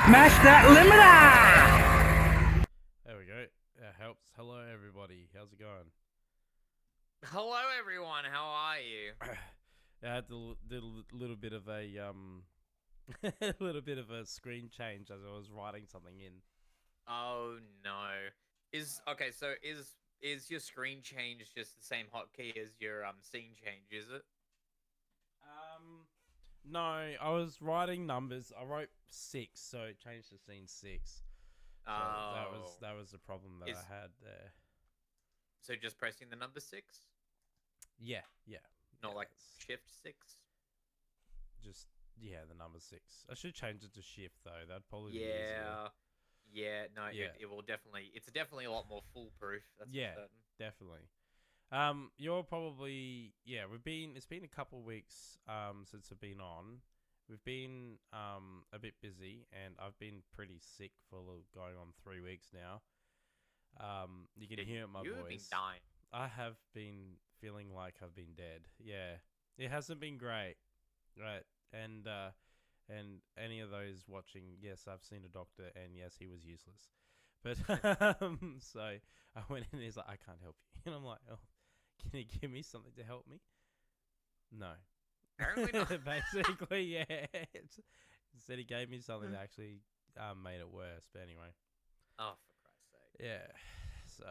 Smash that limiter! There we go. That helps. Hello, everybody. How's it going? Hello, everyone. How are you? I had to did a little bit of a a little bit of a screen change as I was writing something in. Oh no. So is your screen change just the same hotkey as your scene change? Is it? No, I was writing numbers. I wrote 6, so it changed to scene 6. So Oh. that was the problem that Is I had there. so just pressing the number 6, Yeah. not like That's shift 6. just the number 6. I should change it to shift though. That'd probably be easier. Yeah. No, Yeah. it will definitely. It's definitely a lot more foolproof. That's Yeah. for certain. Definitely. You're probably it's been a couple of weeks since I've been on. We've been a bit busy, and I've been pretty sick for going on 3 weeks now. You can hear it in my You voice. have been dying. I have been feeling like I've been dead. Yeah, it hasn't been great, right? And any of those watching, yes, I've seen a doctor, and yes, he was useless. But so I went in and he's like, I can't help you. And I'm like, oh, can you give me something to help me? No. Apparently not. Basically, yeah. Instead, he gave me something that actually made it worse. But anyway. Oh, for Christ's sake. Yeah. So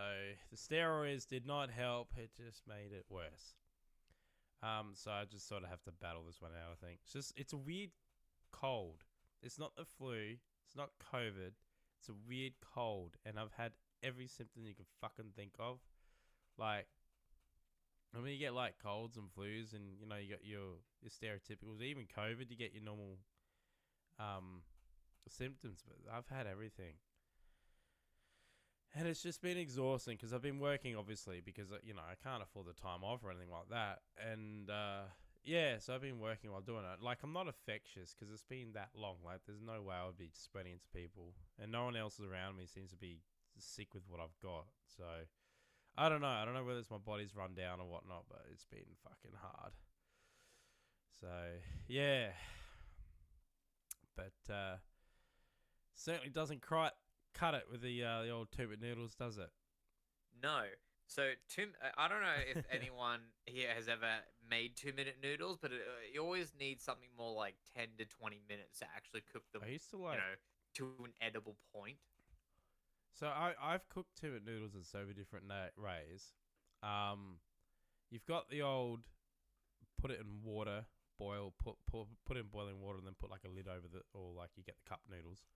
the steroids did not help. It just made it worse. So I just sort of have to battle this one out, I think. It's a weird cold. It's not the flu. It's not COVID. It's a weird cold, and I've had every symptom you can fucking think of. Like, I mean, you get like colds and flus, and you know you got your stereotypicals. Even COVID, you get your normal symptoms. But I've had everything, and it's just been exhausting because I've been working, obviously, because I can't afford the time off or anything like that, and so I've been working while doing it. Like, I'm not infectious because it's been that long. Like, there's no way I would be spreading it to people. And no one else around me seems to be sick with what I've got. So, I don't know. I don't know whether it's my body's run down or whatnot, but it's been fucking hard. So, yeah. But, certainly doesn't quite cut it with the old 2-bit noodles, does it? No. So, I don't know if anyone here has ever made 2-minute noodles, but you always need something more like 10 to 20 minutes to actually cook them, I used to like... to an edible point. So I've cooked 2-bit noodles in so many different ways. You've got the old put it in water, boil, put it in boiling water, and then put like a lid over or like you get the cup noodles.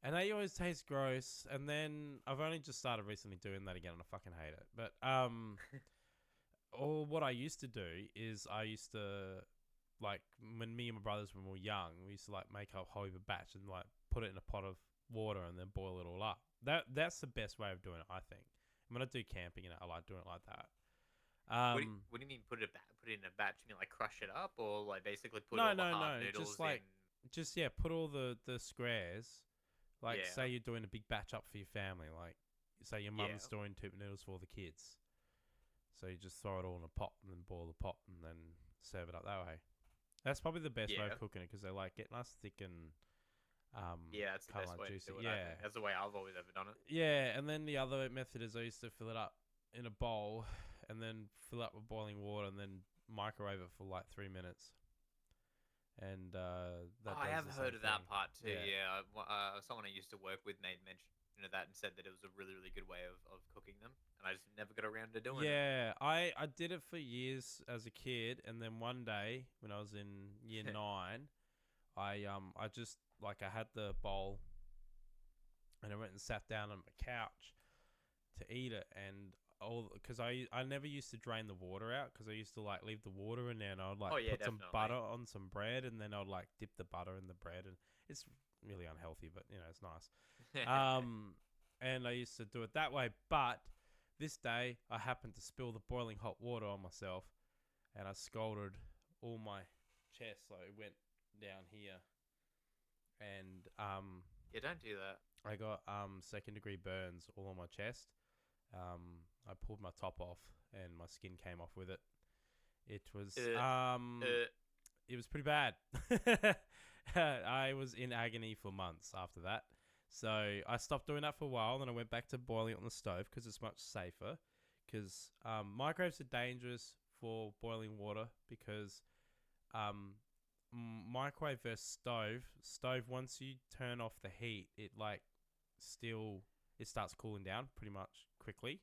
And they always taste gross. And then I've only just started recently doing that again, and I fucking hate it. But or what I used to do is I used to, like, when me and my brothers when we were young, we used to like make a whole heap of batch and like put it in a pot of water and then boil it all up. That's the best way of doing it, I think. When I do camping, I like doing it like that. What do you mean put it in a batch? You mean like crush it up, or like basically put all the hard noodles just like in? put all the squares. Like, say you're doing a big batch up for your family. Like, say your mum's doing 2-bit noodles for the kids. So you just throw it all in a pot and then boil the pot and then serve it up that way. That's probably the best way of cooking it because they like get nice thick and that's the best like way juicy. to do it. I think. That's the way I've always ever done it. Yeah, and then the other method is I used to fill it up in a bowl and then fill it up with boiling water and then microwave it for like 3 minutes. And I have heard of that part too. Yeah. Someone I used to work with made mention of that and said that it was a really, really good way of cooking them, and I just never got around to doing it. Yeah, I did it for years as a kid, and then one day when I was in year 9, I just like I had the bowl, and I went and sat down on my couch to eat it, and because I never used to drain the water out because I used to like leave the water in there, and I would like put some butter on some bread, and then I would like dip the butter in the bread, and it's really unhealthy, but it's nice. And I used to do it that way, but this day I happened to spill the boiling hot water on myself, and I scalded all my chest, so it went down here, and don't do that. I got second-degree burns all on my chest. I pulled my top off and my skin came off with it. It was it was pretty bad. I was in agony for months after that. So I stopped doing that for a while, and I went back to boiling it on the stove because it's much safer. Because microwaves are dangerous for boiling water because microwave versus stove, once you turn off the heat, it starts cooling down pretty much quickly.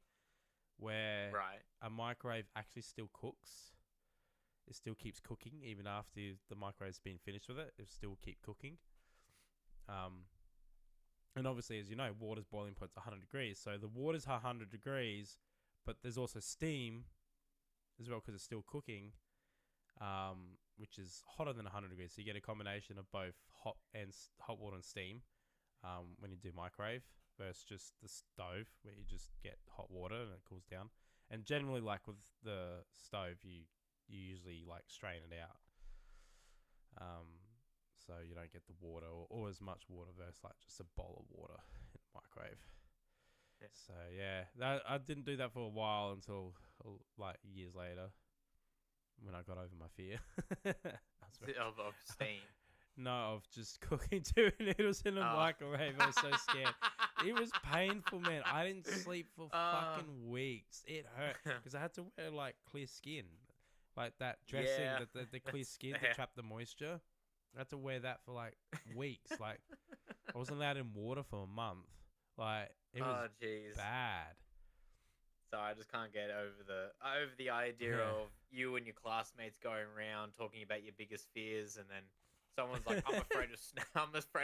Where Right. a microwave actually still cooks. It still keeps cooking even after the microwave's been finished with it. It still keep cooking. And obviously, as you know, water's boiling point's 100 degrees. So the water's 100 degrees, but there's also steam as well because it's still cooking, which is hotter than 100 degrees. So you get a combination of both hot water and steam when you do microwave versus just the stove where you just get hot water and it cools down. And generally, like with the stove, you usually like strain it out. So you don't get the water or as much water versus like just a bowl of water in the microwave. Yeah. So yeah, I didn't do that for a while until like years later when I got over my fear. Of steam. No, of just cooking 2 noodles in a microwave. I was so scared. It was painful, man. I didn't sleep for fucking weeks. It hurt because I had to wear like clear skin, like that dressing, the clear skin to trap the moisture. I had to wear that for like weeks. Like I wasn't allowed in water for a month. Like it was bad. So I just can't get over the idea of you and your classmates going around talking about your biggest fears, and then someone's like, "I'm afraid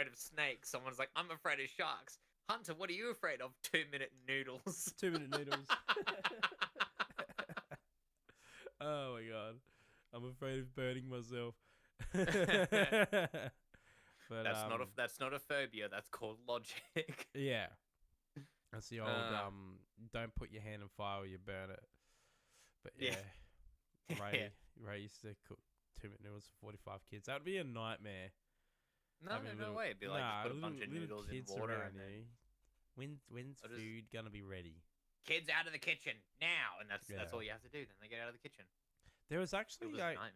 of snakes." Someone's like, "I'm afraid of sharks." Hunter, what are you afraid of? 2-minute noodles. 2-minute noodles. Oh my god, I'm afraid of burning myself. But that's not a phobia. That's called logic. Yeah, that's the old don't put your hand in fire or you burn it. But yeah, Ray used to cook 2-minute noodles for 45 kids. That would be a nightmare. No way. It'd be like just put a bunch of noodles in water. And When's food gonna be ready? Kids out of the kitchen now, and that's all you have to do. Then they get out of the kitchen. There was actually It was a nightmare.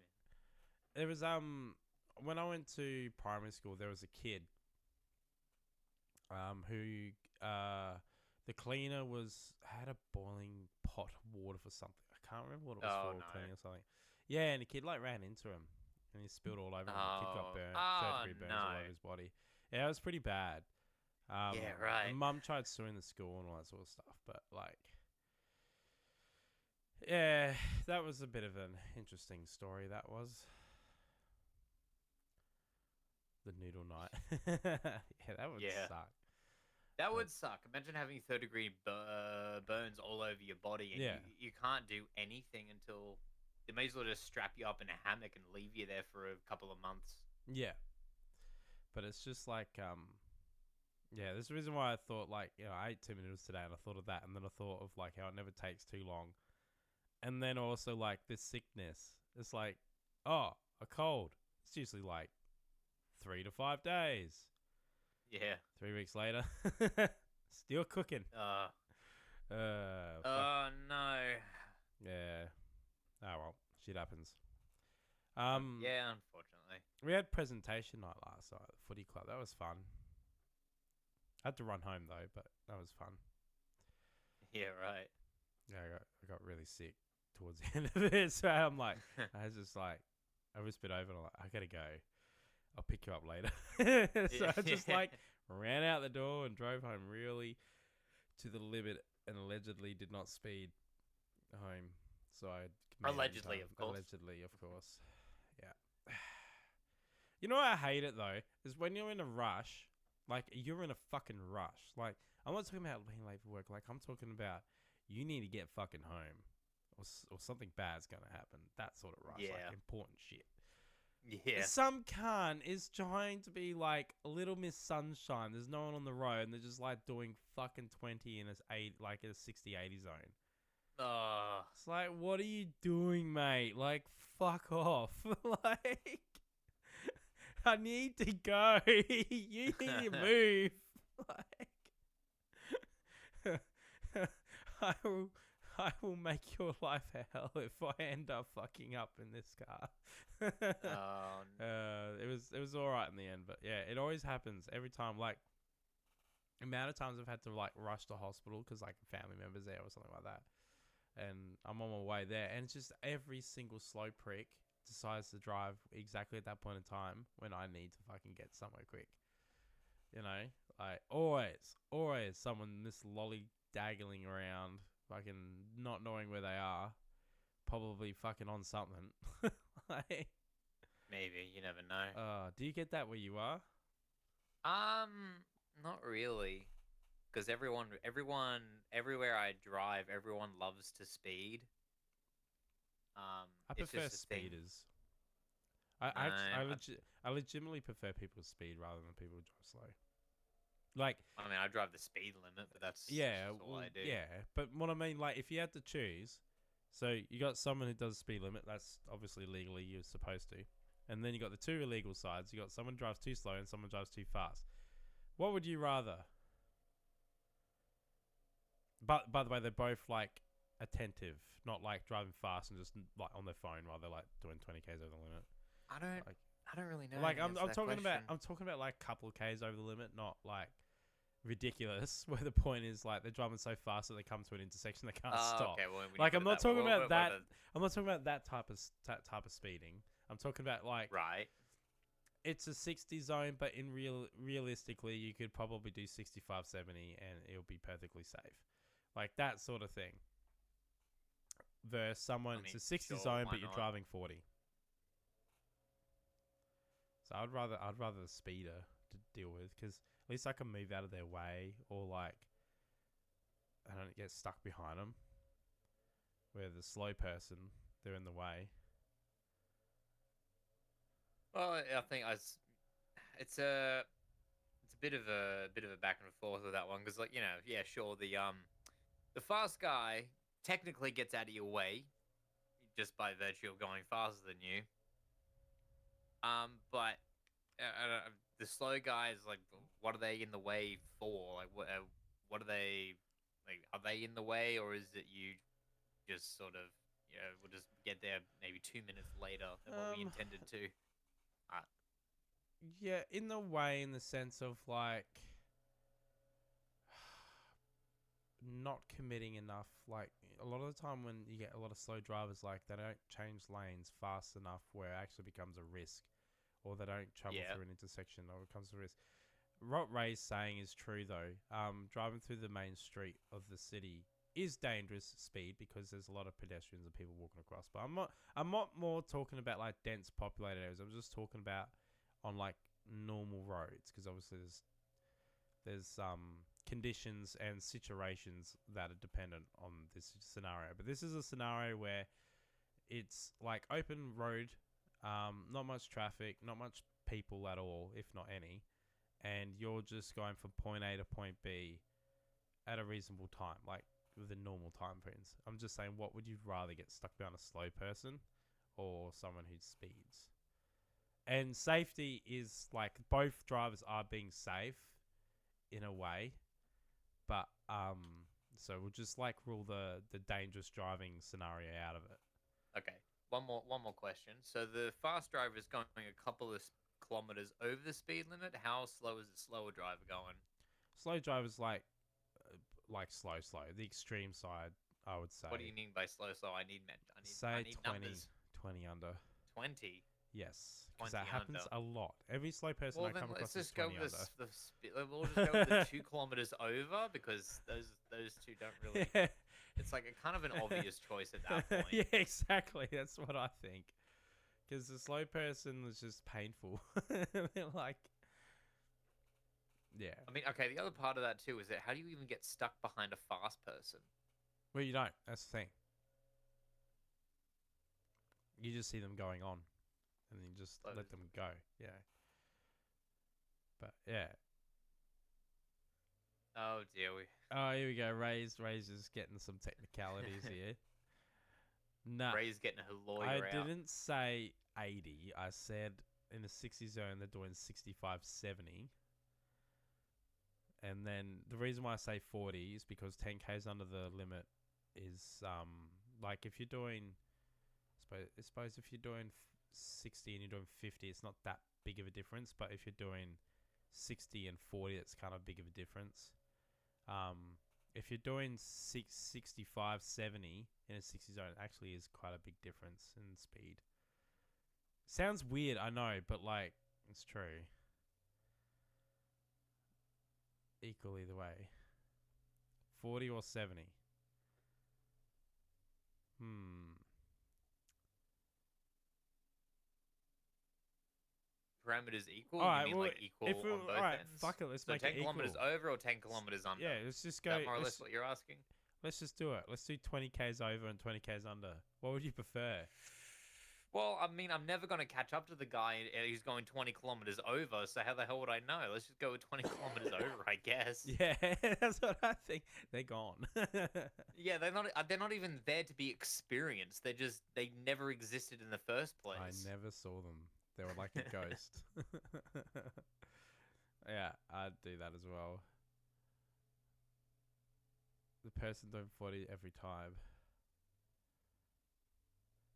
there was when I went to primary school, there was a kid who the cleaner had a boiling pot of water for something. I can't remember what it was for, cleaning or something. Yeah, and the kid like ran into him and he spilled all over him. The kid got burnt, third-degree burns all over his body. Yeah, it was pretty bad. Yeah, right. And Mum tried suing the school and all that sort of stuff, but like, yeah, that was a bit of an interesting story. That was the noodle night. Yeah, that would suck. That would suck. Imagine having third-degree burns all over your body, and you can't do anything until they may as well just strap you up in a hammock and leave you there for a couple of months. Yeah, but it's just like yeah, there's a reason why I thought like, you know, I ate 2 noodles today and I thought of that, and then I thought of like how it never takes too long, and then also like this sickness. It's like, a cold. It's usually like 3 to 5 days. Yeah. 3 weeks later, still cooking. Oh no. Yeah. Oh well, shit happens. Yeah, unfortunately. We had presentation night last night at the footy club. That was fun. I had to run home though, but that was fun. Yeah, right. Yeah, I got really sick towards the end of it, so I'm like, I whispered over and I'm like, I gotta go. I'll pick you up later. So I just like ran out the door and drove home really to the limit, and allegedly did not speed home. So I Allegedly, of course. Allegedly, of course. Yeah. You know what I hate it though is when you're in a rush. Like, you're in a fucking rush. Like, I'm not talking about being late for work. Like, I'm talking about you need to get fucking home. Or something bad's going to happen. That sort of rush. Yeah. Like, important shit. Yeah. Some cunt is trying to be, like, Little Miss Sunshine. There's no one on the road, and they're just, like, doing fucking 20 in a 60-80 zone. It's like, what are you doing, mate? Like, fuck off. Like... I need to go. You need to move. Like, I will make your life hell if I end up fucking up in this car. It was all right in the end, but yeah, it always happens every time. Like, amount of times I've had to like rush to hospital because like a family member's there or something like that, and I'm on my way there, and it's just every single slow prick decides to drive exactly at that point in time when I need to fucking get somewhere quick. You know, like always someone this lollydaggling around, fucking not knowing where they are, probably fucking on something. Like, Maybe, you never know. do you get that where you are? Not really, because everyone, everywhere I drive, everyone loves to speed. I It's prefer just a thing. speeders. No, I legitimately prefer people to speed rather than people who drive slow. Like, I mean, I drive the speed limit, but that's yeah, just all I do. yeah. But what I mean, like, if you had to choose, so you got someone who does speed limit, that's obviously legally you're supposed to, and then you got the two illegal sides. You got someone drives too slow and someone drives too fast. What would you rather? But by the way, they're both like attentive, not like driving fast and just like on their phone while they're like doing 20 k's over the limit. I don't really know. Like, how to answer that I'm talking about like a couple of k's over the limit, not like ridiculous. Where the point is like they're driving so fast that they come to an intersection they can't stop. Okay, well, when you Like, put I'm it not that way, talking about that. the- I'm not talking about that type of speeding. I'm talking about like right. it's a 60 zone, but in realistically, you could probably do 65, 70, and it'll be perfectly safe. Like that sort of thing. Versus someone, it's a 60 zone, but you're driving 40. So I'd rather the speeder to deal with, because at least I can move out of their way, or like I don't get stuck behind them. Where the slow person, they're in the way. Well, I think it's a bit of a back and forth with that one, because, like, yeah, sure, the fast guy technically gets out of your way just by virtue of going faster than you. But the slow guys, like, what are they in the way for? Like, what are they, like? Are they in the way, or is it you just sort of, we'll just get there maybe 2 minutes later than what we intended to? Yeah, in the way, in the sense of like not committing enough. Like, a lot of the time when you get a lot of slow drivers, like they don't change lanes fast enough where it actually becomes a risk, or they don't travel through an intersection, or it becomes a risk. What Ray's saying is true though. Driving through the main street of the city is dangerous speed because there's a lot of pedestrians and people walking across. But I'm not more talking about like dense populated areas. I'm just talking about on like normal roads, because obviously there's conditions and situations that are dependent on this scenario. But this is a scenario where it's like open road, not much traffic, not much people at all, if not any, and you're just going from point A to point B at a reasonable time, like within normal time frames. I'm just saying, what would you rather get stuck behind a slow person or someone who speeds? And safety is like both drivers are being safe in a way, but so we'll just like rule the dangerous driving scenario out of it. Okay. One more question. So the fast driver is going a couple of kilometers over the speed limit. How slow is the slower driver going? Slow drivers like slow. The extreme side, I would say. What do you mean by slow? I need say I need 20, numbers. 20 under. 20. Yes, because that happens a lot. Every slow person Well, I come across is 20 under. We'll just go with the 2 kilometers over, because those two don't really. Yeah. It's like a kind of an obvious choice at that point. Yeah, exactly. That's what I think. Because the slow person is just painful. Like, yeah. I mean, okay. The other part of that too is that how do you even get stuck behind a fast person? Well, you don't. That's the thing. You just see them going on, and then you just let them go. Yeah. But yeah. Oh dear. Here we go. Ray's just getting some technicalities here. No. Ray's getting a lawyer I out. didn't say 80. I said in the 60 zone they're doing 65, 70. And then the reason why I say 40 is because 10K's under the limit is like if you're doing, I suppose if you're doing 60 and you're doing 50, it's not that big of a difference. But if you're doing 60 and 40, it's kind of big of a difference. If you're doing 65, 70 in a 60 zone, it actually is quite a big difference in speed. Sounds weird, I know, but like it's true. Equal either way. 40 or 70. Parameters equal? All right, You mean well, like equal if on we, both all right, ends? fuck it, let's So make 10 it kilometers equal. over or 10 kilometers under? Yeah, let's just Is go. that more or less what you're asking? Let's just do it. Let's do 20 k's over and 20 k's under. What would you prefer? Well, I mean, I'm never going to catch up to the guy who's going 20 kilometers over, so how the hell would I know? Let's just go with 20 kilometers over, I guess. Yeah, that's what I think. They're gone. Yeah, they're not even there to be experienced. They never existed in the first place. I never saw them. They were like a ghost. Yeah, I'd do that as well. The person doing 40 every time.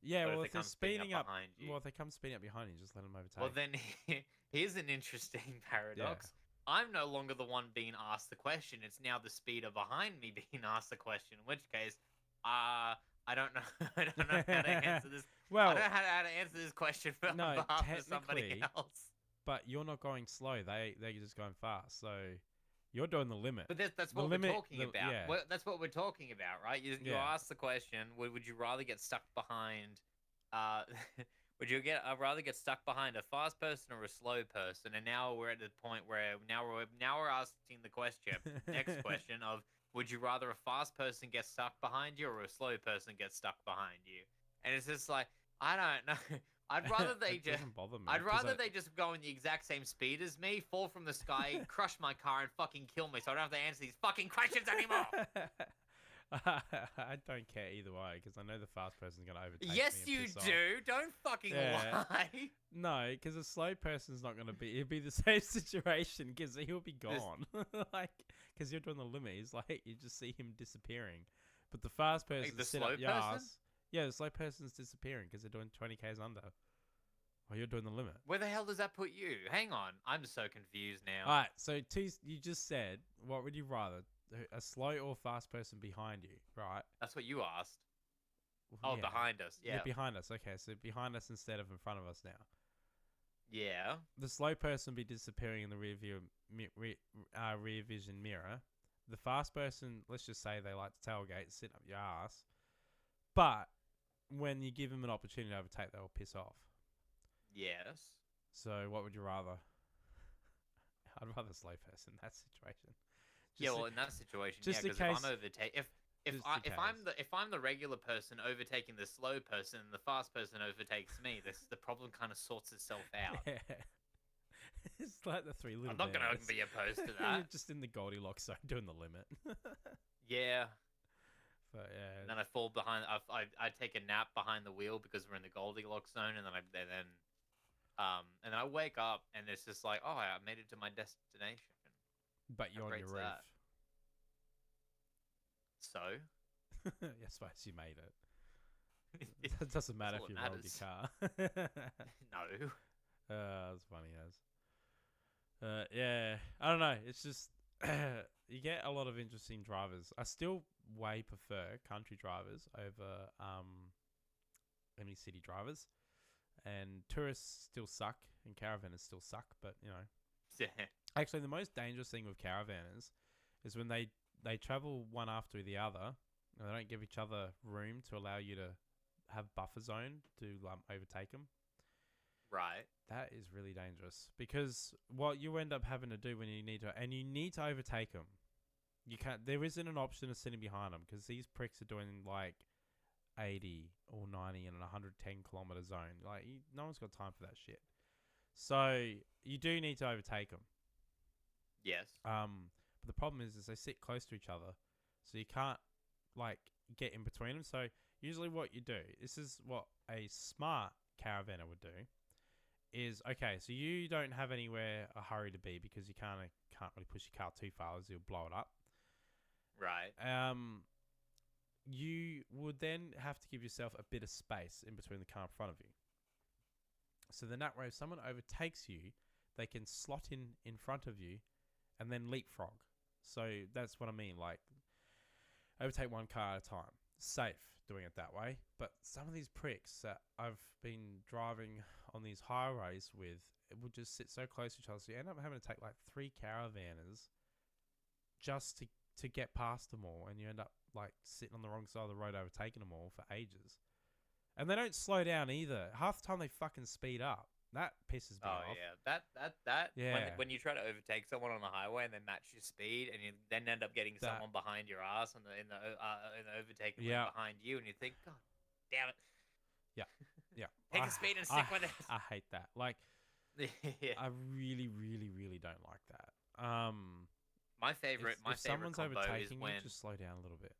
Yeah, But well, if if they they're come speeding speeding up up, behind you- well, if they come speeding up behind you, just let them overtake. Well, then here's an interesting paradox. I'm no longer the one being asked the question. It's now the speeder behind me being asked the question. In which case, I don't know. I don't know how to answer this. well, I don't know how to answer this question on no, behalf of somebody technically- else. but you're not going slow. They're just going fast. So you're doing the limit. But that's The what limit- we're talking about. yeah. That's what we're talking about, right? You Yeah. ask the question: Would you rather get stuck behind? Would you rather get stuck behind a fast person or a slow person? And now we're at the point where now we're asking the question, next question of: Would you rather a fast person get stuck behind you or a slow person get stuck behind you? And it's just like I don't know. I'd rather they It just. doesn't bother me. I'd 'cause rather they just go in the exact same speed as me, fall from the sky, crush my car, and fucking kill me, so I don't have to answer these fucking questions anymore. I don't care either way because I know the fast person's gonna overtake me. Yes, and you piss off. do. Don't fucking Yeah. lie. No, because a slow person's not gonna be. It'll be the same situation because he'll be gone. Like, because you're doing the limit. He's like, you just see him disappearing. But the fast person, the sit slow up your person? ass. Yeah, the slow person's disappearing because they're doing 20 k's under. While you're doing the limit. Where the hell does that put you? Hang on, I'm so confused now. All right, so you just said, what would you rather, a slow or fast person behind you, right? That's what you asked. Well, Oh, yeah. behind us. Yeah. Behind us. Okay, so behind us instead of in front of us now. Yeah. The slow person be disappearing in the rear vision mirror. The fast person, let's just say they like to tailgate, sit up your ass. But when you give them an opportunity to overtake, they'll piss off. Yes. So what would you rather? I'd rather slow person in that situation. Yeah, well, in that situation, just yeah, in because case- if I'm the regular person overtaking the slow person, and the fast person overtakes me. The problem kind of sorts itself out. Yeah. It's like the three little I'm not gonna bears. be opposed to You're that. just in the Goldilocks zone doing the limit. Yeah. But yeah. And then I fall behind. I take a nap behind the wheel because we're in the Goldilocks zone, and then I wake up and it's just like, oh, I made it to my destination. But you're on great's your roof. that? So I suppose you made it. It doesn't matter all if you that rolled your matters. car. no. That's funny as. Yeah, I don't know. It's just you get a lot of interesting drivers. I still way prefer country drivers over any city drivers, and tourists still suck, and caravanners still suck. But you know, Yeah. actually, the most dangerous thing with caravanners is when they travel one after the other, and they don't give each other room to allow you to have buffer zone to overtake them. Right. That is really dangerous because what you end up having to do when you need to overtake them, you can't. There isn't an option of sitting behind them because these pricks are doing like 80 or 90 in a 110 kilometer zone. Like no one's got time for that shit. So you do need to overtake them. Yes. But the problem is they sit close to each other, so you can't like get in between them. So usually what you do, this is what a smart caravaner would do. Is okay, so you don't have anywhere a hurry to be because you can't really push your car too far as you'll blow it up. Right. you would then have to give yourself a bit of space in between the car in front of you. So then that way, if someone overtakes you, they can slot in front of you and then leapfrog. So that's what I mean. Like, overtake one car at a time. Safe doing it that way. But some of these pricks that I've been driving on these highways with, it would just sit so close to each other. So you end up having to take like 3 caravanners just to get past them all. And you end up like sitting on the wrong side of the road overtaking them all for ages. And they don't slow down either. Half the time they fucking speed up. That pisses me off. Oh yeah, that. Yeah. When you try to overtake someone on the highway and they match your speed, and you then end up getting someone behind your ass in the overtaking lane behind you, and you think, God damn it. Yeah. Take the speed and stick with it. I hate that. Like, Yeah. I really, really, really don't like that. My favorite if someone's combo is overtaking when you, just slow down a little bit.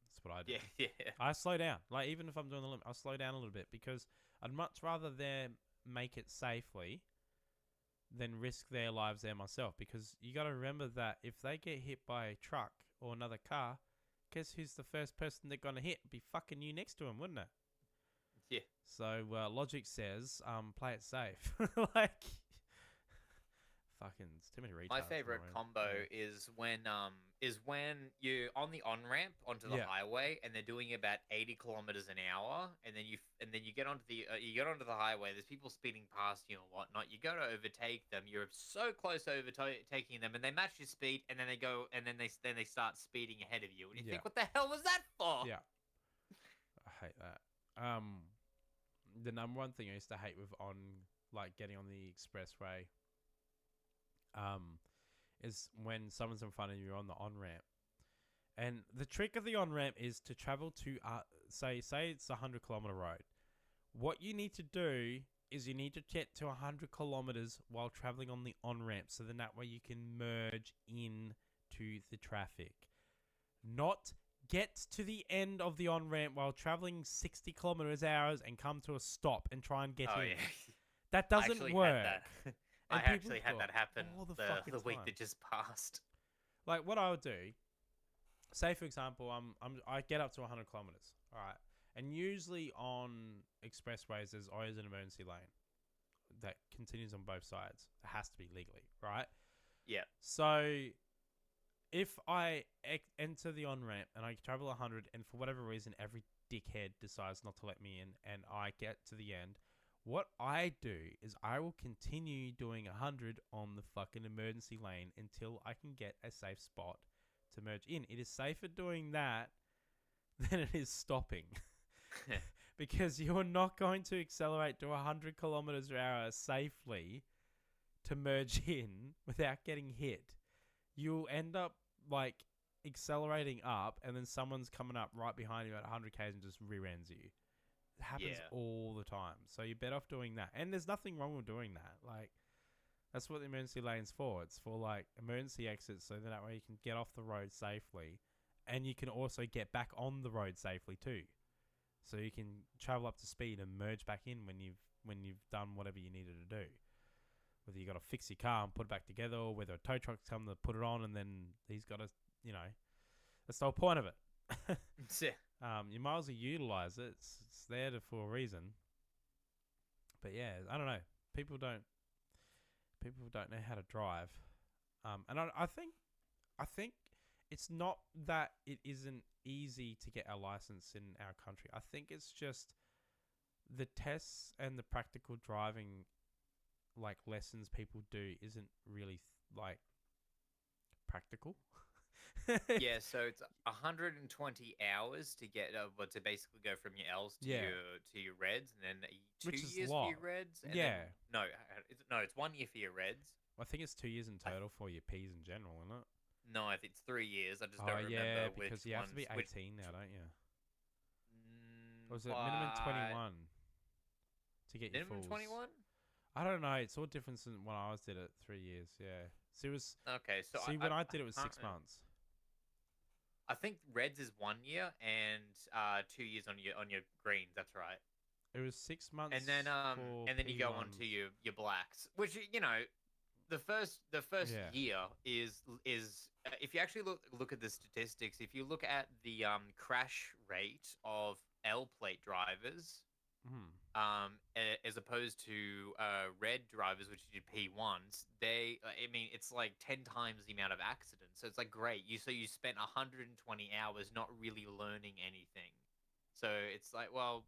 That's what I do. yeah. I slow down. Like, even if I'm doing the limit, I'll slow down a little bit because I'd much rather them make it safely than risk their lives there myself. Because you got to remember that if they get hit by a truck or another car, guess who's the first person they're going to hit? It'd be fucking you next to him, wouldn't it? Yeah. So logic says, play it safe. Like, fucking, it's too many retards. My favorite combo is when you're on the on ramp onto the highway and they're doing about 80 kilometers an hour, and then you get onto the highway. There's people speeding past you and whatnot. You go to overtake them. You're so close to overtaking them, and they match your speed, and then they start speeding ahead of you, and you think, what the hell was that for? Yeah, I hate that. The number one thing I used to hate with like getting on the expressway is when someone's in front of you on the on-ramp. And the trick of the on-ramp is to travel to, say it's a 100-kilometer road. What you need to do is you need to get to 100 kilometers while traveling on the on-ramp, so then that way you can merge in to the traffic. Not get to the end of the on-ramp while traveling 60 kilometers hours and come to a stop and try and get in. Yeah. That doesn't work. I actually had that happen the week time. that just passed. Like, what I would do, say for example, I get up to 100 kilometers, all right, and usually on expressways there's always an emergency lane that continues on both sides. It has to be legally, right? Yeah. So if I enter the on ramp and I travel 100, and for whatever reason every dickhead decides not to let me in, and I get to the end, what I do is I will continue doing 100 on the fucking emergency lane until I can get a safe spot to merge in. It is safer doing that than it is stopping. Because you're not going to accelerate to 100 kilometers per hour safely to merge in without getting hit. You'll end up like accelerating up, and then someone's coming up right behind you at 100 k's and just rear-ends you. It happens all the time. So you're better off doing that. And there's nothing wrong with doing that. Like, that's what the emergency lane's for. It's for like emergency exits, so that way you can get off the road safely, and you can also get back on the road safely too. So you can travel up to speed and merge back in when you've done whatever you needed to do. Whether you got to fix your car and put it back together, or whether a tow truck's come to put it on, and then he's got to, that's the whole point of it. You might as well utilize it. It's there for a reason. But yeah, I don't know. People don't know how to drive. And I think it's not that it isn't easy to get a license in our country. I think it's just the tests and the practical driving like lessons people do isn't really like practical. Yeah, so it's 120 hours to get to basically go from your L's to your reds, and then 2 years for your reds. And then, it's 1 year for your reds. I think it's 2 years in total for your P's in general, isn't it? No, I think it's 3 years. I just don't remember which because you have to be 18 now, don't you? Or is it minimum 21 to get your fulls? Minimum 21? I don't know. It's all different than when I did it. 3 years, yeah. So it was okay. So when I did it was 6 months. I think reds is 1 year and 2 years on your greens. That's right. It was 6 months, and then you go on to your blacks, which the first year is if you actually look at the statistics, if you look at the crash rate of L plate drivers, Hmm. as opposed to red drivers, which you do P1s, I mean, it's like 10 times the amount of accidents. So it's like great. You spent 120 hours not really learning anything. So it's like, well,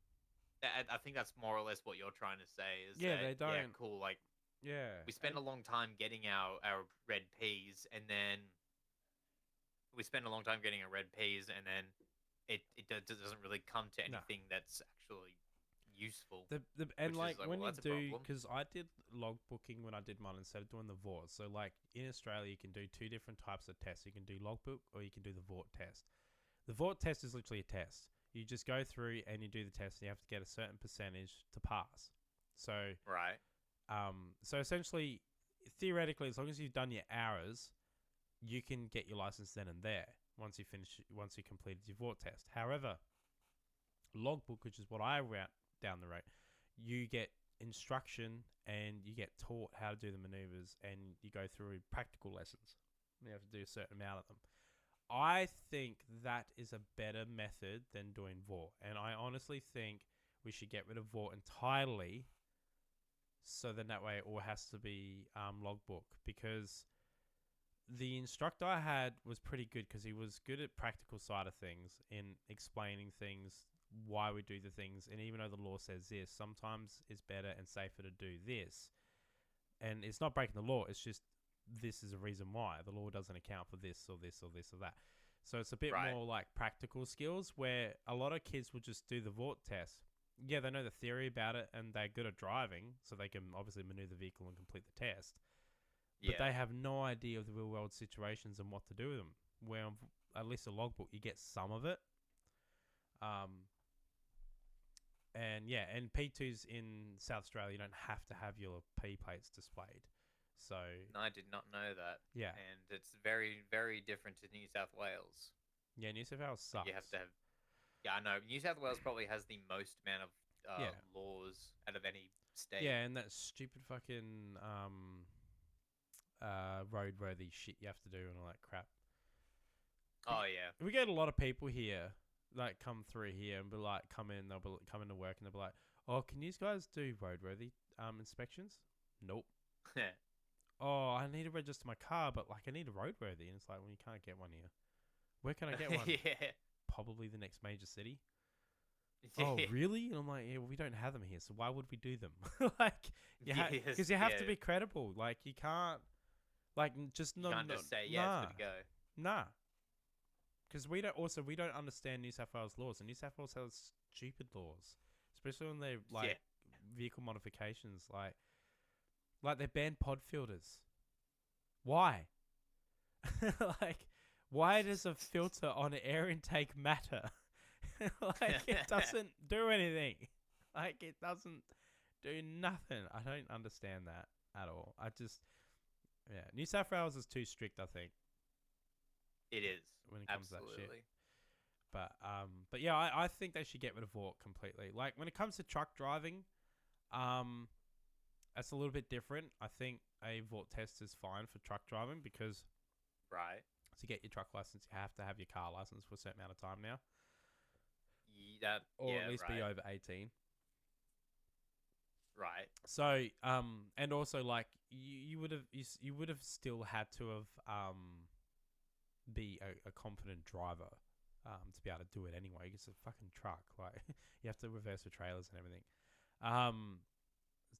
I think that's more or less what you're trying to say is Yeah, that, they yeah, don't. cool. Like Yeah. we spend a long time getting our red Ps, and then we spend a long time getting our red Ps, and then doesn't really come to No. anything that's actually useful. And Which like is like, when well, you that's a do, problem. because I did log booking when I did mine instead of doing the VORT. So like in Australia, you can do two different types of tests. You can do logbook or you can do the VORT test. The VORT test is literally a test. You just go through and you do the test, and you have to get a certain percentage to pass. So Right. so essentially, theoretically, as long as you've done your hours, you can get your license then and there once you completed your VORT test. However, logbook, which is what I went down the road, you get instruction and you get taught how to do the maneuvers, and you go through practical lessons. You have to do a certain amount of them. I think that is a better method than doing VORT, and I honestly think we should get rid of VORT entirely. So then that way it all has to be logbook, because the instructor I had was pretty good because he was good at practical side of things in explaining things, why we do the things, and even though the law says this, sometimes it's better and safer to do this. And it's not breaking the law, it's just this is a reason why. The law doesn't account for this or this or this or that. So it's a bit Right. more like practical skills, where a lot of kids will just do the VORT test. Yeah, they know the theory about it and they're good at driving, so they can obviously maneuver the vehicle and complete the test. But Yeah. they have no idea of the real world situations and what to do with them. Where at least a logbook, you get some of it. And yeah, and P2s in South Australia, you don't have to have your P plates displayed. So No, I did not know that. yeah, And it's very, very different to New South Wales. yeah, New South Wales Like sucks. you have to have. Yeah, I know. New South Wales probably has the most amount of Yeah. laws out of any state. Yeah, and that stupid fucking roadworthy shit you have to do and all that crap. Oh yeah. We get a lot of people here like come through here and be like, come in to work and they'll be like, oh, can you guys do roadworthy inspections? Nope. Oh, I need to register my car, but like I need a roadworthy, and it's like, well, you can't get one here. Where can I get one? Yeah. Probably the next major city. Oh, really? And I'm like, yeah, well, we don't have them here, so why would we do them? Like, because you have to be credible. Like, you can't, like, just You not. can't just say yeah, it's good to go. Nah. Because we don't understand New South Wales laws, and New South Wales has stupid laws, especially when they like vehicle modifications, like they ban pod filters. Why? Like, why does a filter on an air intake matter? Like, it doesn't do anything. Like, it doesn't do nothing. I don't understand that at all. New South Wales is too strict, I think. It is. When it comes Absolutely. to that shit. But yeah, I think they should get rid of VORT completely. Like, when it comes to truck driving, that's a little bit different. I think a VORT test is fine for truck driving because Right. to get your truck license, you have to have your car license for a certain amount of time now, Or at least be over 18. Right. So, and also like you would have still had to have be a competent driver to be able to do it anyway. It's a fucking truck. Like, you have to reverse the trailers and everything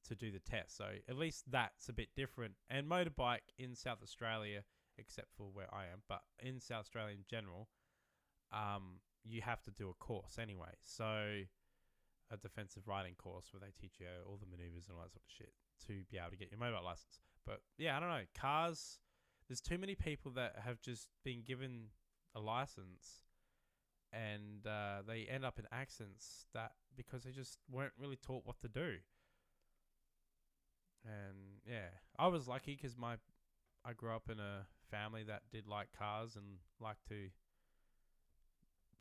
to do the test. So at least that's a bit different. And motorbike in South Australia, except for where I am, but in South Australia in general, you have to do a course anyway. So a defensive riding course where they teach you all the maneuvers and all that sort of shit to be able to get your motorbike license. But yeah, I don't know. Cars, there's too many people that have just been given a license and they end up in accidents because they just weren't really taught what to do. And yeah, I was lucky because I grew up in a family that did like cars and liked to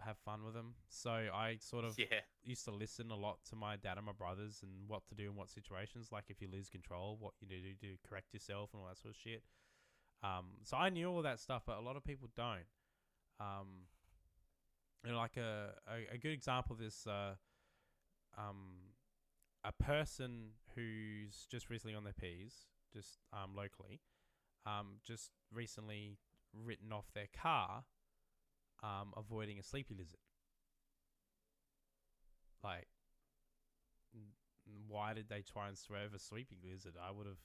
have fun with them. So I sort of used to listen a lot to my dad and my brothers and what to do in what situations. Like if you lose control, what you need to do to correct yourself and all that sort of shit. So I knew all that stuff, but a lot of people don't. Like a good example of this, a person who's just recently on their P's, just locally, just recently written off their car, avoiding a sleepy lizard. Like, why did they try and swerve a sleepy lizard? I wouldn't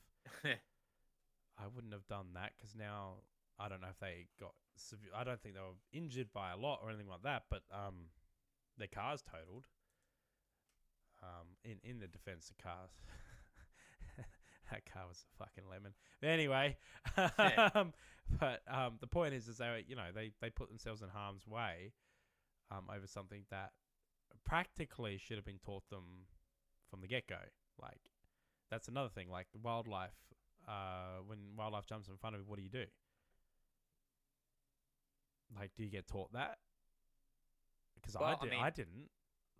have done that, because now I don't know if they got severe. I don't think they were injured by a lot or anything like that, but their car's totaled. In the defense of cars, that car was a fucking lemon. But anyway, but the point is they put themselves in harm's way over something that practically should have been taught them from the get-go. Like, that's another thing. Like, wildlife, when wildlife jumps in front of you, what do? Like, do you get taught that? Because I didn't.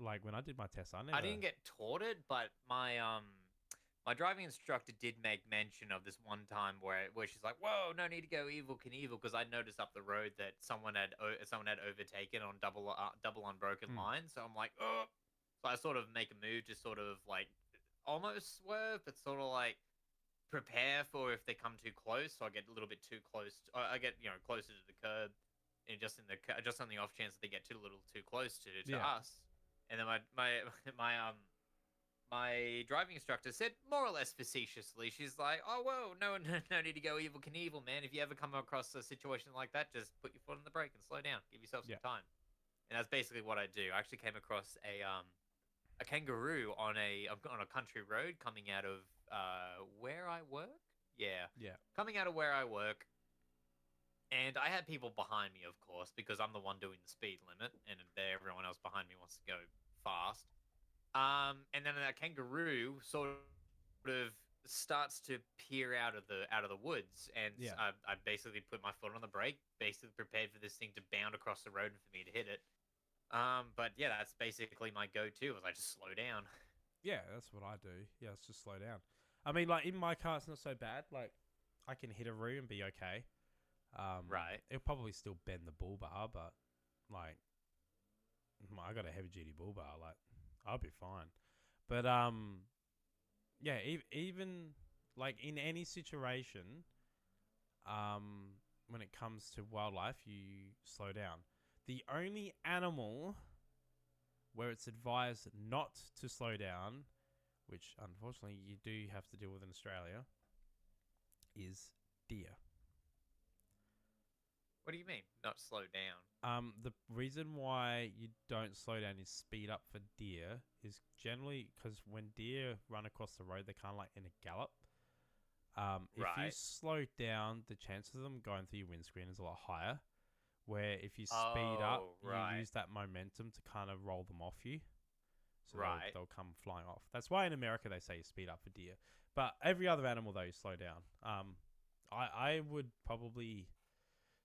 Like, when I did my test, I didn't get taught it, but my driving instructor did make mention of this one time where she's like, "Whoa, no need to go Evel Knievel," because I noticed up the road that someone had overtaken on double unbroken lines. So I'm like, oh. So I sort of make a move to sort of like almost swerve, but sort of like prepare for if they come too close. So I get a little bit too close. I get closer to the curb, and just on the off chance that they get too close to us. And then my driving instructor said, more or less facetiously, she's like, "Oh, whoa, no need to go Evel Knievel, man. If you ever come across a situation like that, just put your foot on the brake and slow down. Give yourself some time." And that's basically what I do. I actually came across a kangaroo on a country road coming out of where I work. Yeah. Coming out of where I work. And I had people behind me, of course, because I'm the one doing the speed limit, and everyone else behind me wants to go fast. And then that kangaroo sort of starts to peer out of the woods, and I basically put my foot on the brake, basically prepared for this thing to bound across the road and for me to hit it. But yeah, that's basically my go-to. Was I just slow down? Yeah, that's what I do. Yeah, let's just slow down. I mean, like, in my car, it's not so bad. Like, I can hit a roo and be okay. Right. It'll probably still bend the bull bar, but like, I got a heavy duty bull bar. Like, I'll be fine. But yeah, even like in any situation, when it comes to wildlife, you slow down. The only animal where it's advised not to slow down, which unfortunately you do have to deal with in Australia, is deer. What do you mean, not slow down? The reason why you don't slow down is speed up for deer is generally because when deer run across the road, they're kind of like in a gallop. If you slow down, the chances of them going through your windscreen is a lot higher. Where if you speed up, you use that momentum to kind of roll them off you. So they'll come flying off. That's why in America they say you speed up for deer. But every other animal, though, you slow down. I would probably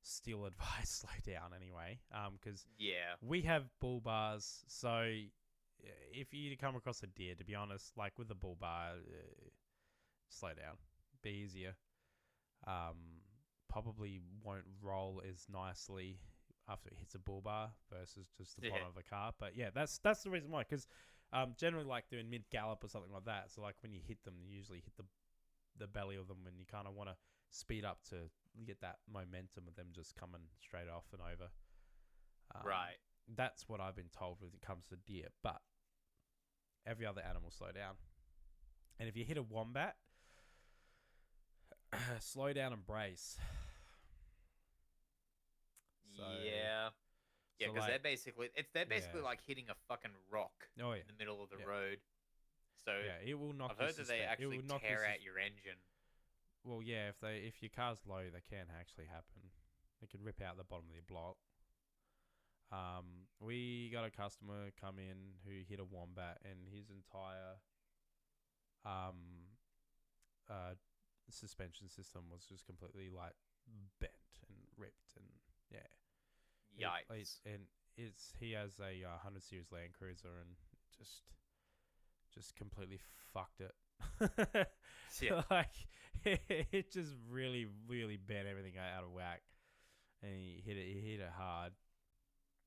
still advise slow down anyway, because we have bull bars. So if you come across a deer, to be honest, like with the bull bar, slow down, be easier. Probably won't roll as nicely after it hits a bull bar versus just the bottom of a car. But yeah, that's the reason why. Because generally, like doing mid gallop or something like that. So like when you hit them, you usually hit the belly of them, and you kind of want to speed up to get that momentum of them just coming straight off and over. That's what I've been told when it comes to deer. But every other animal slow down. And if you hit a wombat, slow down and brace. Because like, they're basically like hitting a fucking rock in the middle of the road. So it will knock. I've heard that they actually tear out your engine. Well, yeah, if your car's low, that can actually happen. It could rip out the bottom of your block. We got a customer come in who hit a wombat, and his entire suspension system was just completely like bent and ripped, and yikes. He has a 100 series Land Cruiser, and just completely fucked it. Like, it just really, really bent everything out of whack, and he hit it hard.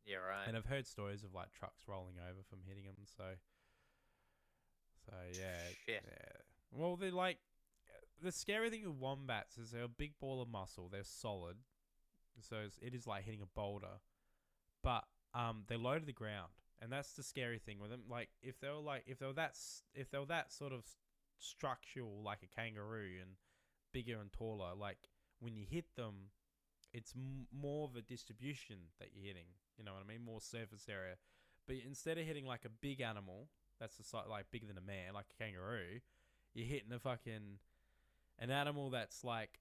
Yeah, right. And I've heard stories of like trucks rolling over from hitting them. So yeah, Shit. yeah. Well, they're like the scary thing with wombats is they're a big ball of muscle. They're solid, so it is like hitting a boulder, but they're low to the ground, and that's the scary thing with them. Like if they were that sort of structural like a kangaroo and bigger and taller, like when you hit them, it's more of a distribution that you're hitting. You know what I mean? More surface area. But instead of hitting like a big animal that's the size like bigger than a man, like a kangaroo, you're hitting an animal that's like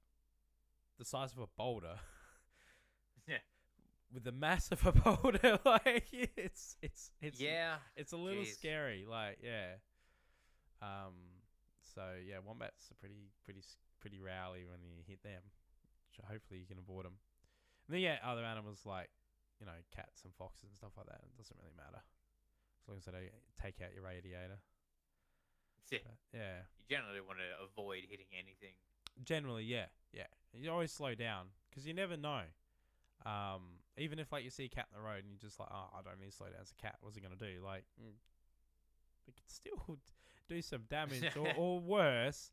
the size of a boulder. Yeah. With the mass of a boulder, like it's Yeah. it's a little Jeez. scary, like yeah. So yeah, wombats are pretty rowdy when you hit them. So hopefully you can avoid them. And then yeah, other animals like cats and foxes and stuff like that. It doesn't really matter as long as they don't take out your radiator. Yeah. But, yeah. You generally want to avoid hitting anything. Generally, yeah. You always slow down because you never know. Even if like you see a cat in the road and you're just like, oh, I don't need to slow down. It's a cat. What's it gonna do? Like, it could still do some damage, or worse,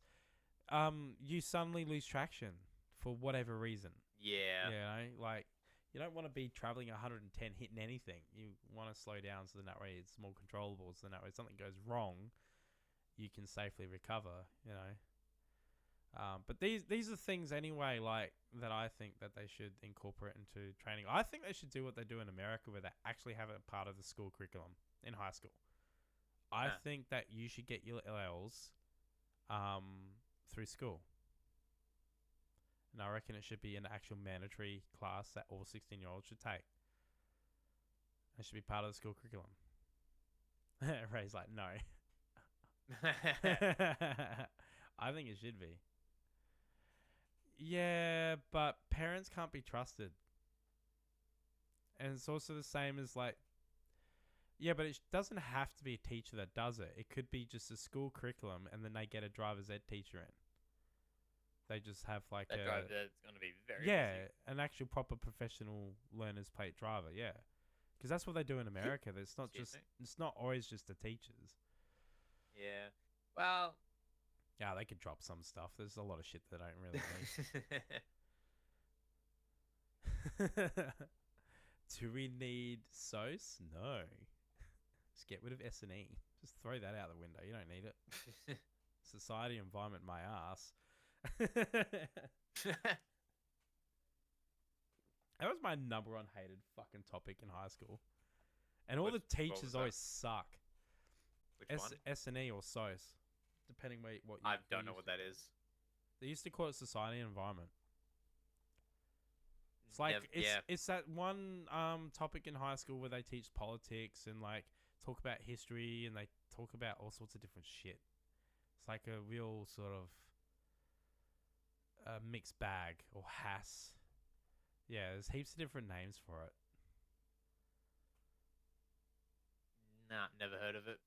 you suddenly lose traction for whatever reason. Yeah. You know, like you don't want to be traveling 110 hitting anything. You want to slow down so that way it's more controllable. So that way, if something goes wrong, you can safely recover. You know. But these are things anyway, like that I think that they should incorporate into training. I think they should do what they do in America, where they actually have it part of the school curriculum in high school. I think that you should get your LLs through school. And I reckon it should be an actual mandatory class that all 16-year-olds should take. It should be part of the school curriculum. Ray's like, no. I think it should be. Yeah, but parents can't be trusted. And it's also the same as like... Yeah, but it doesn't have to be a teacher that does it. It could be just a school curriculum, and then they get a driver's ed teacher in. They just have like that driver that's going to be very busy. an An actual proper professional learner's plate driver, yeah. Because that's what they do in America. It's not always just the teachers. Yeah. Well... Yeah, they could drop some stuff. There's a lot of shit they don't really need. Do we need sauce? No. Just get rid of S&E. Just throw that out the window. You don't need it. Society, environment, my ass. That was my number one hated fucking topic in high school. And all the teachers always suck. Which one? S&E or sauce. Depending what you... I don't know what that is. They used to call it society and environment. It's like it's that one topic in high school where they teach politics and like talk about history and they talk about all sorts of different shit. It's like a real sort of mixed bag or HAS. Yeah, there's heaps of different names for it. Nah, never heard of it.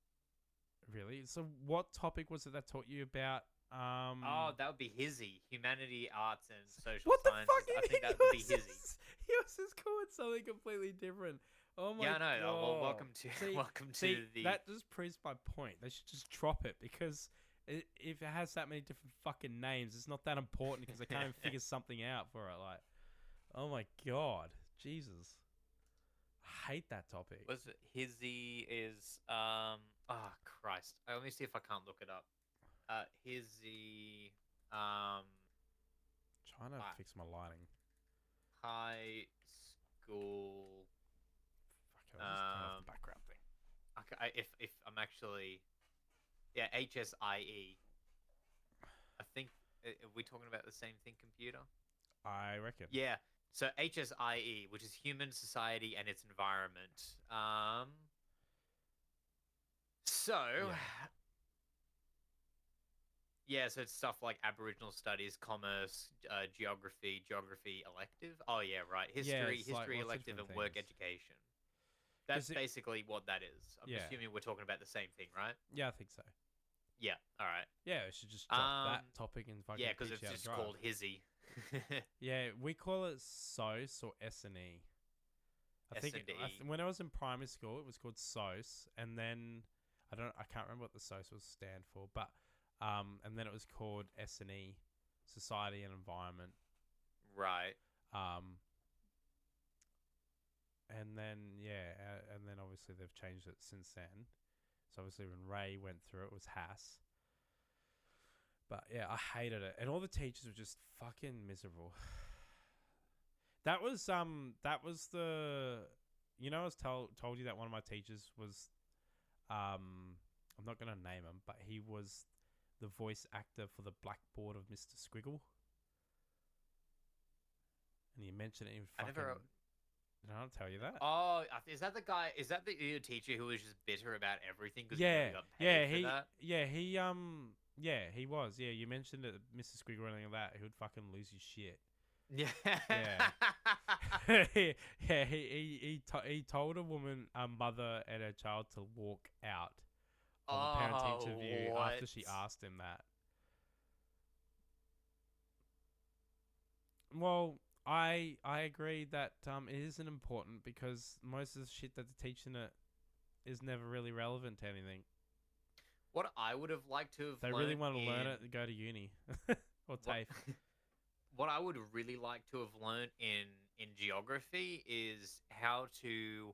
Really? So what topic was it that taught you about... Oh, that would be HISI, Humanity, Arts, and Social what the Sciences. fuck? I think that would be HISI. He was just calling something completely different. Oh my god. Yeah, I know. Oh, well, welcome to the... That just proves my point. They should just drop it because if it has that many different fucking names, it's not that important because they can't even figure something out for it. Like, oh my god. Jesus. I hate that topic. Was it HISI is... Oh, Christ. Let me see if I can't look it up. HISI... Trying to fix my lighting. High school... Fuck, I'll just turn off the background thing. Okay, if I'm actually... Yeah, HSIE. I think... Are we talking about the same thing, computer? I reckon. Yeah. So HSIE, which is Human Society and its Environment. Yeah, so it's stuff like Aboriginal Studies, Commerce, Geography elective. Oh yeah, right. History like elective, and Work Education. That's basically what that is. I'm assuming we're talking about the same thing, right? Yeah, I think so. Yeah. All right. Yeah, we should just drop that Um, topic and fucking Yeah, because teach it's you how to just drive. called hizzy. Yeah, we call it SOS or S&E. I think S&E. when I was in primary school, it was called SOS, and then I can't remember what the SOS was stand for, but and then it was called S&E, Society and Environment. Right. Um, and then and then obviously they've changed it since then. So obviously when Ray went through it was Hass. But yeah, I hated it, and all the teachers were just fucking miserable. That was the, I was told you that one of my teachers was I'm not gonna name him, but he was the voice actor for the blackboard of Mr. Squiggle. And you mentioned it in I fucking. never. Did I not tell you that? Oh, is that the guy? Is that the teacher who was just bitter about everything because he Yeah, never got paid for that? he was. Yeah, you mentioned it, Mr. Squiggle or anything like that. He would fucking lose his shit. Yeah. Yeah, he told a woman, a mother, and her child to walk out of a parent teacher interview after she asked him that. Well, I agree that it isn't important because most of the shit that they're teaching it is never really relevant to anything. What I would have liked to have They really want to learn it and go to uni or TAFE. What I would really like to have learned in geography is how to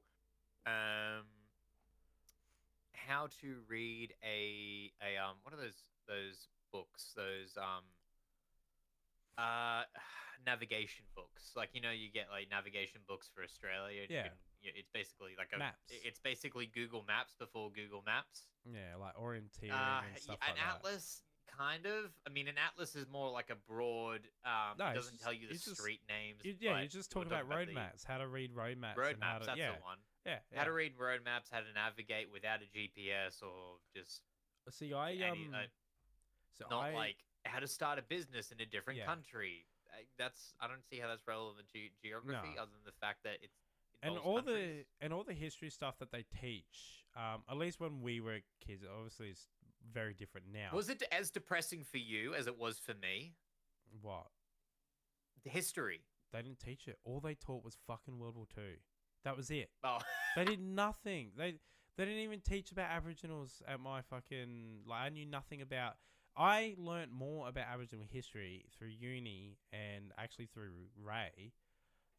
read a what are those books, those navigation books, like, you get like navigation books for Australia, and Yeah. it's basically like Maps. it's basically Google Maps before Google Maps. Yeah, like orienteering and stuff An like that. atlas, kind of. I mean, an atlas is more like a broad. No, it doesn't tell you the street names. You're just we're talking about road the maps, how to read road maps. road and how maps. to, That's yeah, the one. yeah, How to read road maps, how to navigate without a GPS, or just See, like how to start a business in a different Yeah. country. I don't see how that's relevant to geography, No. other than the fact that it and involves all countries. all the history stuff that they teach. At least when we were kids, obviously it's very different now. Was it as depressing for you as it was for me? What? The history. They didn't teach it. All they taught was fucking World War II. That was it. Oh. They did nothing. They didn't even teach about Aboriginals at my fucking... Like, I knew nothing about... I learnt more about Aboriginal history through uni and actually through Ray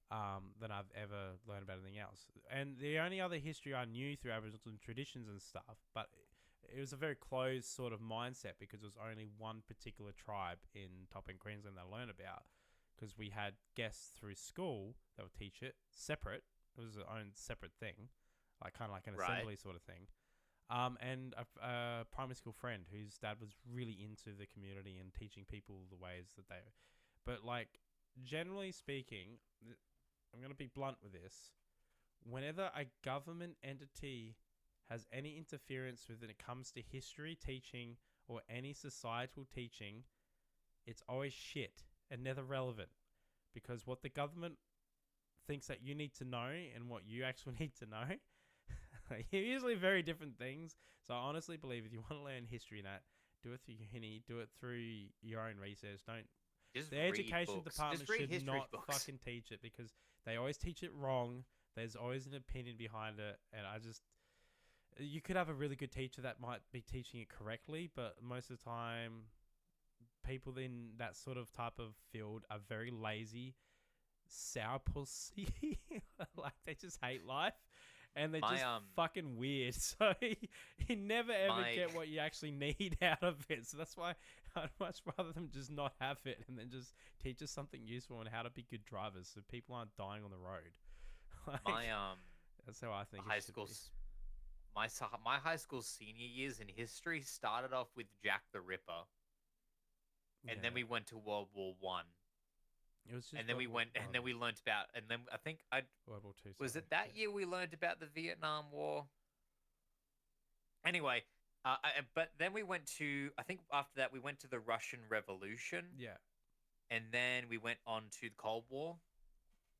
than I've ever learned about anything else. And the only other history I knew through Aboriginal traditions and stuff, but it was a very closed sort of mindset because it was only one particular tribe in top end Queensland that I learned about, because we had guests through school that would teach it separate. It was its own separate thing, kind of like an assembly sort of thing. And a primary school friend whose dad was really into the community and teaching people the ways that they... But, like, generally speaking, I'm going to be blunt with this. Whenever a government entity has any interference when it comes to history teaching or any societal teaching, it's always shit and never relevant. Because what the government thinks that you need to know and what you actually need to know are usually very different things. So I honestly believe if you want to learn history and that, do it through uni, do it through your own research. The education department should not fucking teach it, because they always teach it wrong. There's always an opinion behind it, and you could have a really good teacher that might be teaching it correctly, but most of the time, people in that sort of type of field are very lazy, sourpussy, like they just hate life, and they're just fucking weird. So you never ever get what you actually need out of it. So that's why I'd much rather them just not have it and then just teach us something useful on how to be good drivers, so people aren't dying on the road. That's how I think. My high school senior years in history started off with Jack the Ripper, and then we went to World War One. It was just and then we learnt about, and then I think World War II. Was it that year we learned about the Vietnam War? Anyway, but then we went to, I think after that we went to the Russian Revolution. Yeah. And then we went on to the Cold War.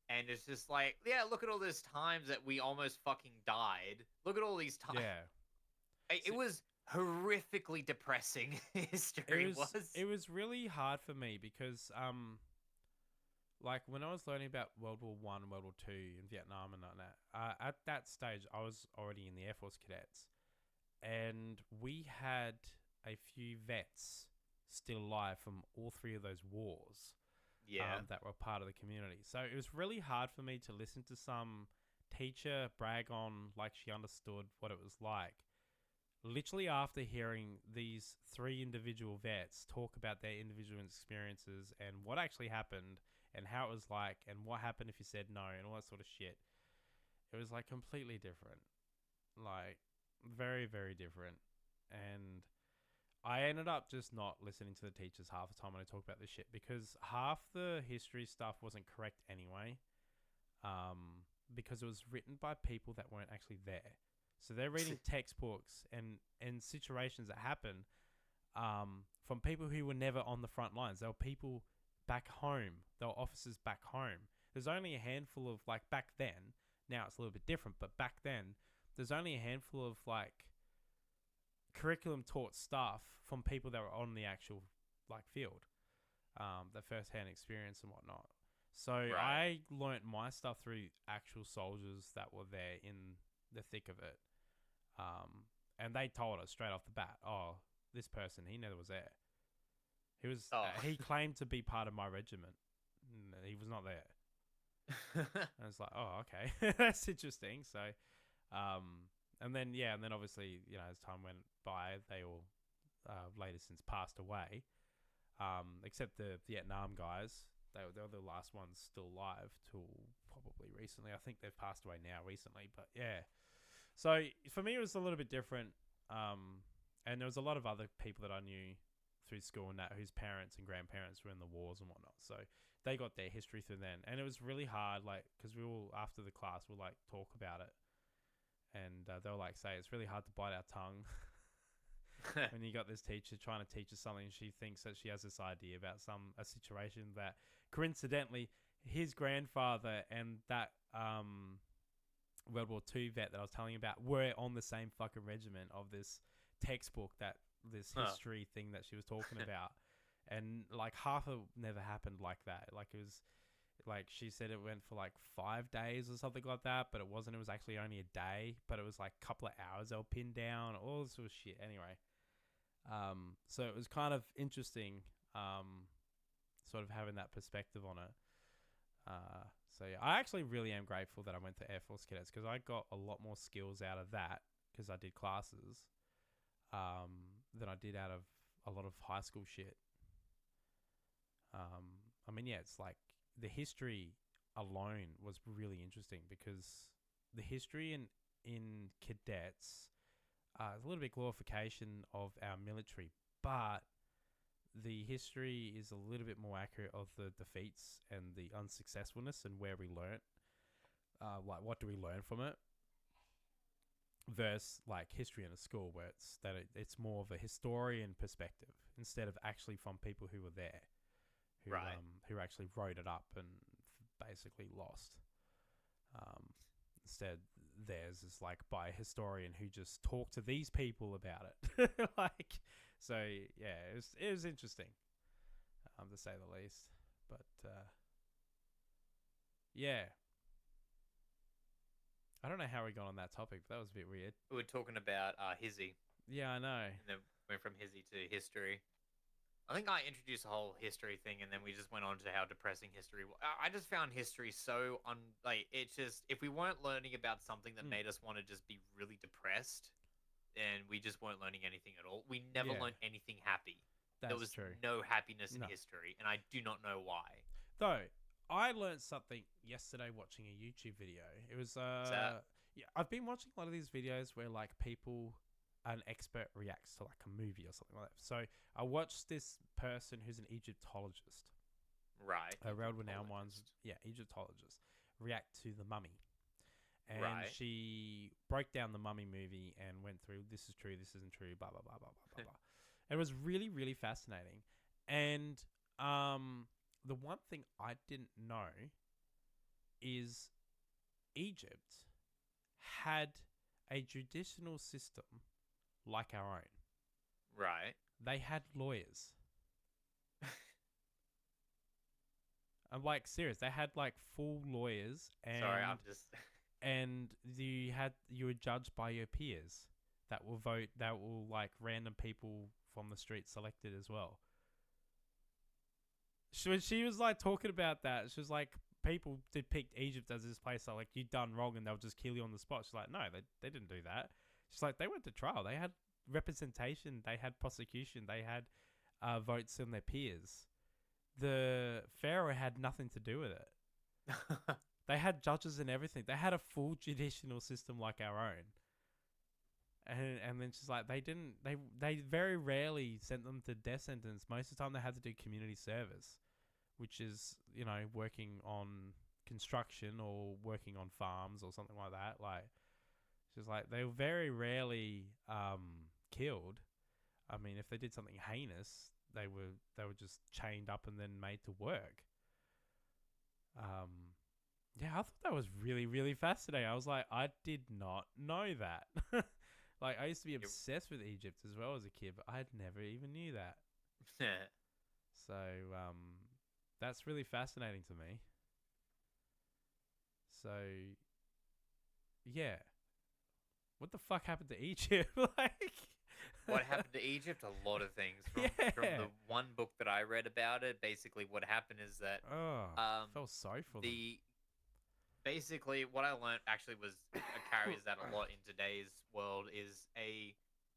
And it's just like, yeah, look at all these times that we almost fucking died. Look at all these times. Yeah. It was horrifically depressing history was. It was really hard for me because like when I was learning about World War One, World War Two, in Vietnam and all that, at that stage I was already in the Air Force Cadets, and we had a few vets still alive from all three of those wars. Yeah. That were part of the community. So it was really hard for me to listen to some teacher brag on like she understood what it was like. Literally after hearing these three individual vets talk about their individual experiences and what actually happened and how it was like and what happened if you said no and all that sort of shit, it was like completely different. Like very, very different. And I ended up just not listening to the teachers half the time when I talk about this shit because half the history stuff wasn't correct anyway, because it was written by people that weren't actually there. So they're reading textbooks and situations that happen from people who were never on the front lines. There were people back home. There were officers back home. There's only a handful of, like, back then. Now it's a little bit different, but back then, there's only a handful of, like, curriculum taught stuff from people that were on the actual, like, field, the first-hand experience and whatnot. So I learnt my stuff through actual soldiers that were there in the thick of it. And they told us straight off the bat, oh, this person, he never was there. He was, he claimed to be part of my regiment. He was not there. I was like, oh, okay, that's interesting. So, and then obviously, you know, as time went by, they all later since passed away. Except the Vietnam guys, they were the last ones still alive till probably recently. I think they've passed away now recently, but yeah. So for me, it was a little bit different. And there was a lot of other people that I knew through school and that whose parents and grandparents were in the wars and whatnot. So they got their history through then. And it was really hard, like, because we all, after the class, we'll, like, talk about it. And they'll, like, say, it's really hard to bite our tongue when you got this teacher trying to teach us something. She thinks that she has this idea about a situation that, coincidentally, his grandfather and that World War II vet that I was telling you about were on the same fucking regiment of this textbook, that this history thing that she was talking about. And like half of it never happened like that. Like it was, like she said it went for like 5 days or something like that, but it wasn't. It was actually only a day, but it was like a couple of hours they were pinned down, all this sort of shit. Anyway, so it was kind of interesting, sort of having that perspective on it. So yeah, I actually really am grateful that I went to Air Force Cadets because I got a lot more skills out of that because I did classes, than I did out of a lot of high school shit. I mean, yeah, it's like the history alone was really interesting because the history in cadets is a little bit glorification of our military, but the history is a little bit more accurate of the defeats and the unsuccessfulness and where we learnt. Like, what do we learn from it? Versus like history in a school where it's more of a historian perspective instead of actually from people who were there, who actually wrote it up and basically lost. Instead, theirs is like by a historian who just talked to these people about it. Like, so yeah, it was interesting, to say the least. But yeah. I don't know how we got on that topic, but that was a bit weird. We were talking about Hizzy. Yeah, I know. And then went from Hizzy to history. I think I introduced the whole history thing, and then we just went on to how depressing history was. I just found history so it's just, if we weren't learning about something that made us want to just be really depressed, and we just weren't learning anything at all. We never learned anything happy. There was true. no happiness in history, and I do not know why. Though, I learned something yesterday watching a YouTube video. It was yeah, I've been watching a lot of these videos where like an expert reacts to like a movie or something like that. So I watched this person who's an Egyptologist. Right. A world-renowned ones, Egyptologist, react to The Mummy. And she broke down The Mummy movie and went through, this is true, this isn't true, blah, blah, blah, blah, blah, blah. It was really, really fascinating. And the one thing I didn't know is Egypt had a judicial system like our own. Right. They had lawyers. I'm like serious. They had like full lawyers, and Sorry, I'm just. and you were judged by your peers that will vote. That will like random people from the street selected as well. She was like talking about that. She was like, people did pick Egypt as this place. Like you've done wrong, and they'll just kill you on the spot. She's like, no, they didn't do that. She's like, they went to trial. They had representation. They had prosecution. They had votes on their peers. The Pharaoh had nothing to do with it. They had judges and everything. They had a full judicial system like our own. And then she's like, they very rarely sent them to death sentence. Most of the time they had to do community service, which is, working on construction or working on farms or something like that. Like, she's like, they were very rarely killed. I mean, if they did something heinous, they were just chained up and then made to work. Yeah, I thought that was really, really fascinating. I was like, I did not know that. Like, I used to be obsessed with Egypt as well as a kid, but I never even knew that. So, that's really fascinating to me. So, yeah. What the fuck happened to Egypt? Like, What happened to Egypt? A lot of things. From the one book that I read about it, basically what happened is that I felt sorry for them. Basically what I learned actually was carries that a lot in today's world is a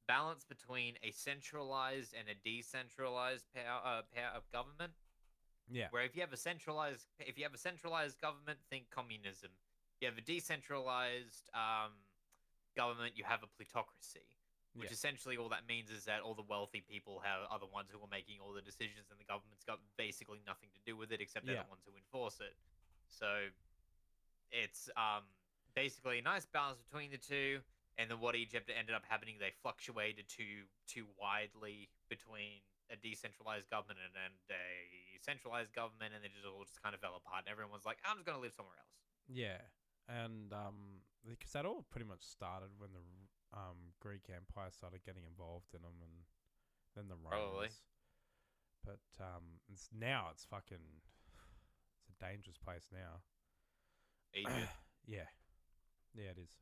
balance between a centralized and a decentralized power of government. Yeah. Where if you have a centralized government, think communism. You have a decentralized government, you have a plutocracy. Which essentially all that means is that all the wealthy people are the ones who are making all the decisions, and the government's got basically nothing to do with it except they're the ones who enforce it. So it's basically a nice balance between the two. And then what Egypt ended up happening, they fluctuated too widely between a decentralized government and a centralized government, and they just all kind of fell apart. And everyone was like, I'm just going to live somewhere else. Yeah, and because that all pretty much started when the Greek Empire started getting involved in them, and then the Romans. Probably. But it's fucking, it's a dangerous place now. Egypt. Yeah, it is.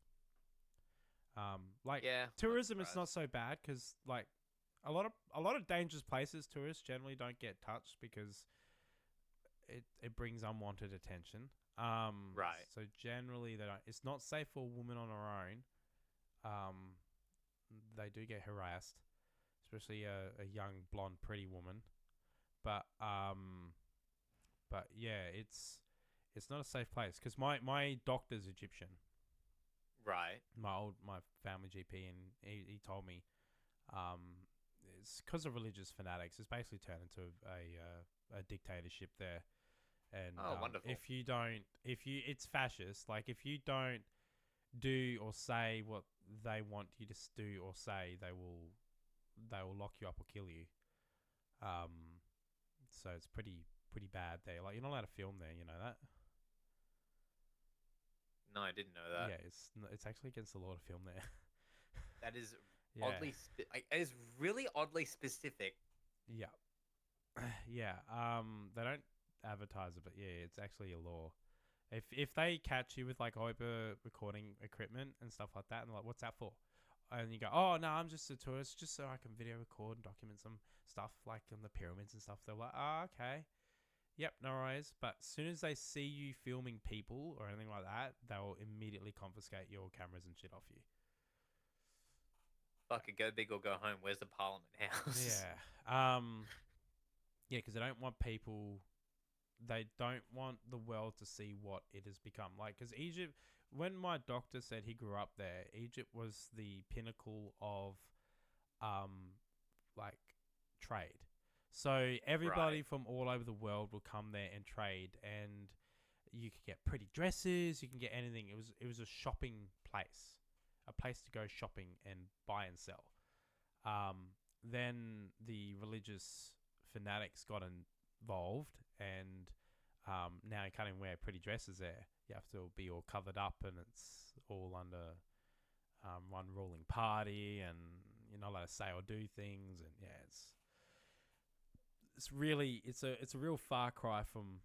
Tourism is not so bad because like a lot of dangerous places, tourists generally don't get touched because it brings unwanted attention. Right. So generally it's not safe for a woman on her own. They do get harassed, especially a young, blonde, pretty woman. But yeah, it's not a safe place because my doctor's Egyptian. Right. My family GP, and he told me, it's because of religious fanatics. It's basically turned into a dictatorship there. And wonderful. It's fascist. Like if you don't do or say what they want you to do or say, they will lock you up or kill you. So it's pretty bad there. Like you're not allowed to film there. You know that? No, I didn't know that. Yeah, it's actually against the law to film there. That is oddly. It is really oddly specific. Yeah. Yeah. They don't advertise it, but yeah, it's actually a law. If they catch you with like over recording equipment and stuff like that, and like, what's that for? And you go, oh no, I'm just a tourist, just so I can video record and document some stuff like on the pyramids and stuff. They're like, oh, okay, yep, no worries. But as soon as they see you filming people or anything like that, they'll immediately confiscate your cameras and shit off you. Fuck it, go big or go home. Where's the Parliament House? Yeah. Yeah, because they don't want people. They don't want the world to see what it has become. Like, because Egypt, when my doctor said he grew up there, Egypt was the pinnacle of, like, trade. So everybody from all over the world will come there and trade, and you could get pretty dresses. You can get anything. It was a shopping place, a place to go shopping and buy and sell. Then the religious fanatics got involved, and now you can't even wear pretty dresses there. You have to be all covered up, and it's all under one ruling party, and you're not allowed to say or do things, and yeah, it's really it's a real far cry from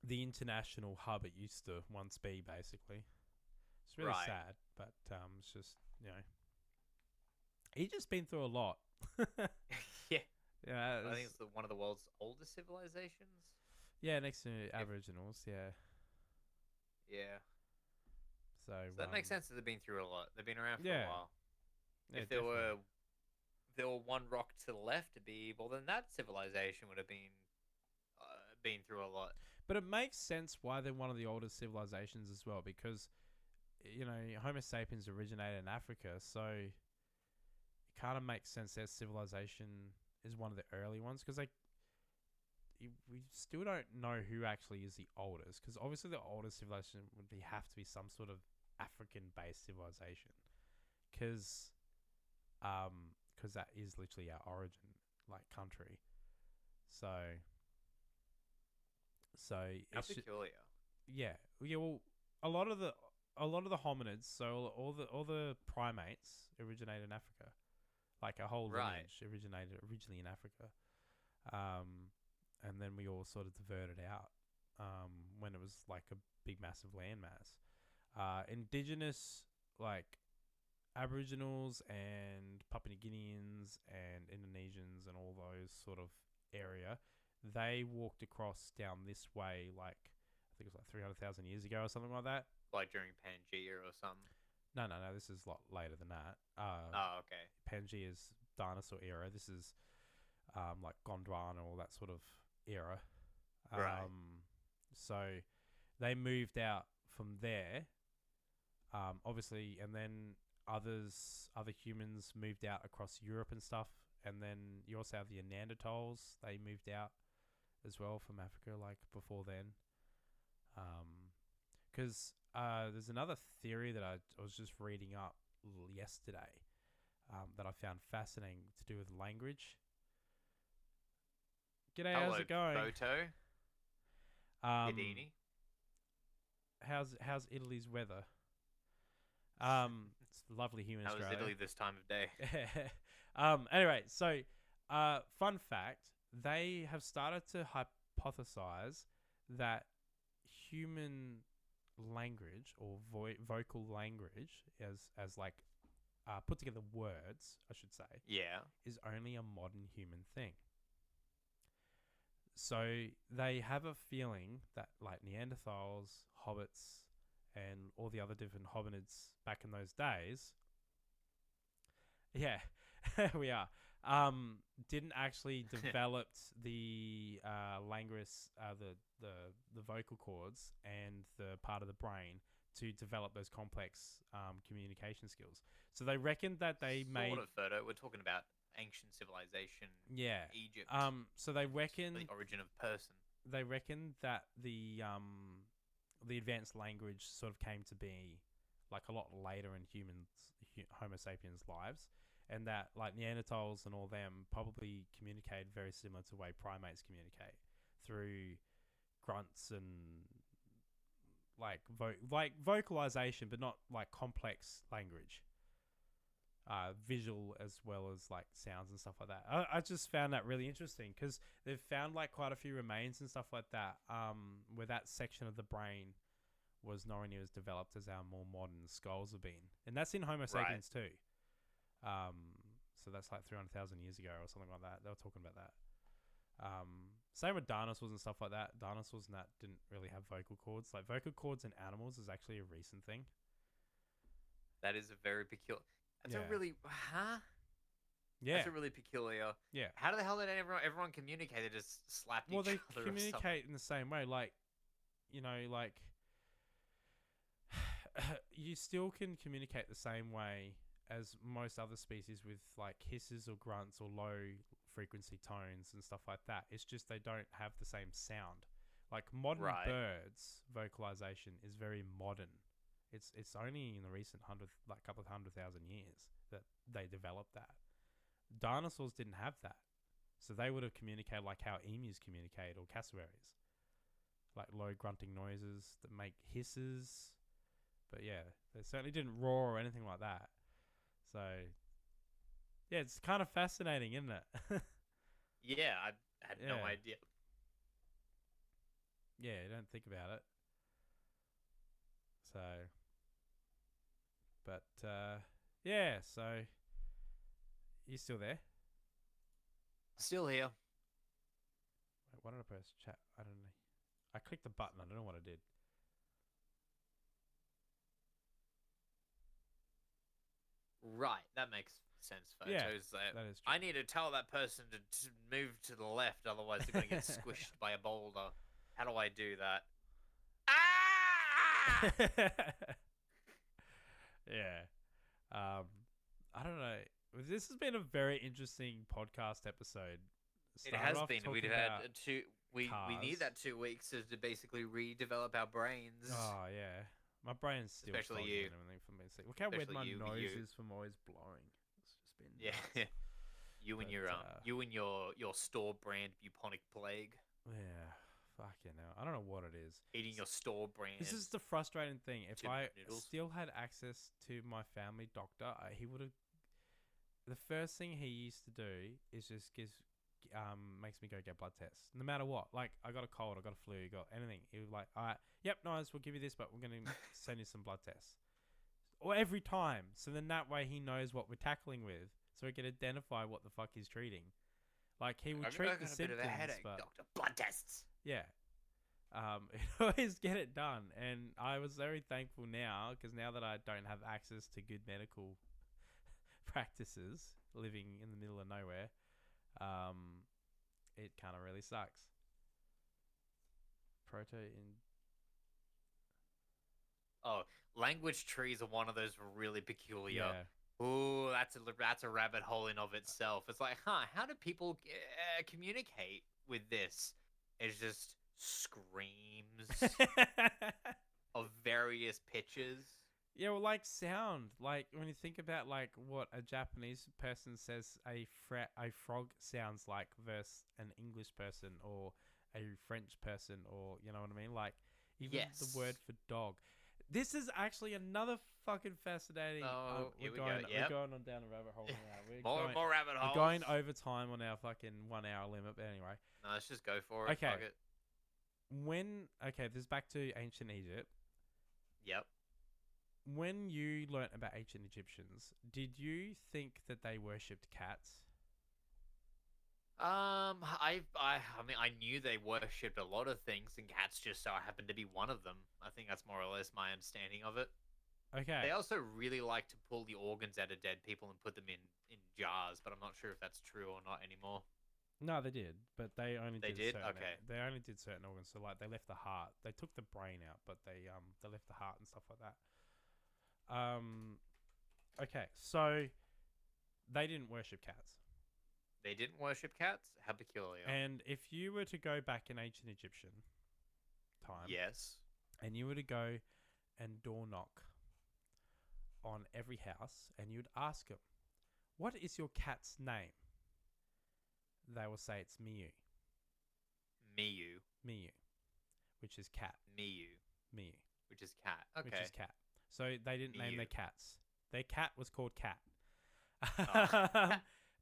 the international hub it used to once be. Basically, it's really Right. sad, but it's just he's just been through a lot. Yeah. Yeah, I think it's one of the world's oldest civilizations. yeah, next to Aboriginals, yeah. Yeah. So So that makes sense that they've been through a lot. They've been around for Yeah. a while. Yeah, If there definitely. were one rock to the left to be evil, then that civilization would have been through a lot. But it makes sense why they're one of the oldest civilizations as well, because Homo sapiens originated in Africa, so it kind of makes sense their civilization is one of the early ones, because we still don't know who actually is the oldest, because obviously the oldest civilization would have to be some sort of African-based civilization, because that is literally our origin, like, country. So How it's peculiar. yeah. Well, a lot of the hominids, so all the primates originated in Africa. Like, a whole Right. lineage originated originally in Africa. And then we all sort of diverted out when it was like a big massive landmass. Indigenous, like, Aboriginals and Papua New Guineans and Indonesians and all those sort of area, they walked across down this way, like, I think it was like 300,000 years ago or something like that. Like during Pangea or something. No, this is a lot later than that. Oh, okay. Pangaea's dinosaur era. This is like Gondwana, all that sort of era. Right. So they moved out from there, obviously, and then other humans moved out across Europe and stuff. And then you also have the Neanderthals. They moved out as well from Africa, like, before then. Because there's another theory that I was just reading up yesterday that I found fascinating to do with language. G'day, Hello, how's it going? Photo. Yadini. How's Italy's weather? It's lovely here in How is Australia. Italy this time of day? Anyway, so fun fact, they have started to hypothesize that human language, or vocal language, as like put together words, I should say, Yeah. is only a modern human thing. So they have a feeling that, like, Neanderthals, hobbits, and all the other different hominids back in those days, yeah, we are, didn't actually develop the language, the vocal cords and the part of the brain to develop those complex communication skills. So they reckoned that they made Sort of photo. We're talking about ancient civilization. yeah. Egypt. So they reckon The origin of person. they reckon that the advanced language sort of came to be like a lot later in Homo sapiens lives, and that, like, Neanderthals and all them probably communicated very similar to the way primates communicate, through grunts and like vocalization, but not like complex language. Visual as well as like sounds and stuff like that. I just found that really interesting, because they've found like quite a few remains and stuff like that, where that section of the brain was nowhere near as developed as our more modern skulls have been, and that's in Homo sapiens too. So that's like 300,000 years ago or something like that. They were talking about that. Same with dinosaurs and stuff like that. Dinosaurs and that didn't really have vocal cords. Like, vocal cords in animals is actually a recent thing. That is a very peculiar. That's Yeah. a really, huh? Yeah. That's a really peculiar. Yeah. How the hell did everyone communicate? They just slapped Well, each they other. communicate in the same way. Like, like, you still can communicate the same way as most other species, with like hisses or grunts or low frequency tones and stuff like that. It's just they don't have the same sound. Like, modern birds' vocalization is very modern. It's only in the recent couple of 100,000 years that they developed that. Dinosaurs didn't have that, so they would have communicated like how emus communicate, or cassowaries, like low grunting noises that make hisses. But yeah, they certainly didn't roar or anything like that. So Yeah, it's kind of fascinating, isn't it? Yeah, I had no Yeah. idea. Yeah, you don't think about it. So, but yeah. So, you still there? Still here. Wait, why did I press chat? I don't know. I clicked the button. I don't know what I did. Right, that makes sense, folks. Yeah, I was like, that is true. I need to tell that person to move to the left, otherwise they're going to get squished by a boulder. How do I do that? Ah! Yeah. I don't know. This has been a very interesting podcast episode. It Started has off been. We've talking had about we need cars. that 2 weeks to basically redevelop our brains. Oh yeah, my brain's still Especially foggy you. and everything from me. Look how red Especially my you, nose you. is from always blowing. It's just been Yeah, nuts. you and But, your your store brand bubonic plague, Yeah, fucking hell. I don't know what it is. eating your store brand. This is the frustrating thing. If Two I noodles. still had access to my family doctor, he would have. The first thing he used to do is just makes me go get blood tests, no matter what. Like I got a cold, I got a flu, I got anything. He was like, all right, yep, nice, we'll give you this, but we're gonna send you some blood tests, or every time. So then that way he knows what we're tackling with, so he can identify what the fuck he's treating. Like he would treat I the got a bit symptoms, of a headache, but doctor. Blood tests. yeah. He'd always get it done, and I was very thankful now because now that I don't have access to good medical practices, living in the middle of nowhere, it kind of really sucks. Protein. Oh, language trees are one of those really peculiar. Yeah. Ooh, that's a rabbit hole in of itself. It's like, how do people communicate with this? It's just screams of various pitches. Yeah, well, like sound. Like when you think about like what a Japanese person says a frog sounds like versus an English person or a French person, or you know what I mean? Like even the word Yes. for dog. This is actually another fucking fascinating. Oh, here we go. We're Yep. going on down a rabbit hole now. More rabbit holes. We're going over time on our fucking 1 hour limit. But anyway, No, let's just go for it. Okay. Fuck it. this is back to ancient Egypt. Yep. When you learnt about ancient Egyptians, did you think that they worshipped cats? I mean, I knew they worshipped a lot of things, and cats just so happened to be one of them. I think that's more or less my understanding of it. Okay. They also really like to pull the organs out of dead people and put them in jars, but I'm not sure if that's true or not anymore. No, they did, but they only They did did? certain, Okay. They only did certain organs. So like they left the heart. They took the brain out, but they left the heart and stuff like that. Okay, so they didn't worship cats. They didn't worship cats? How peculiar. And if you were to go back in ancient Egyptian time, Yes. and you were to go and door knock on every house, and you'd ask them, "What is your cat's name?" They will say it's Miu, Miu. Miu, which is cat, Miu. Miu, Which is cat. Okay. which is cat. So they didn't name their Miu. cats. Their cat was called Cat. Oh.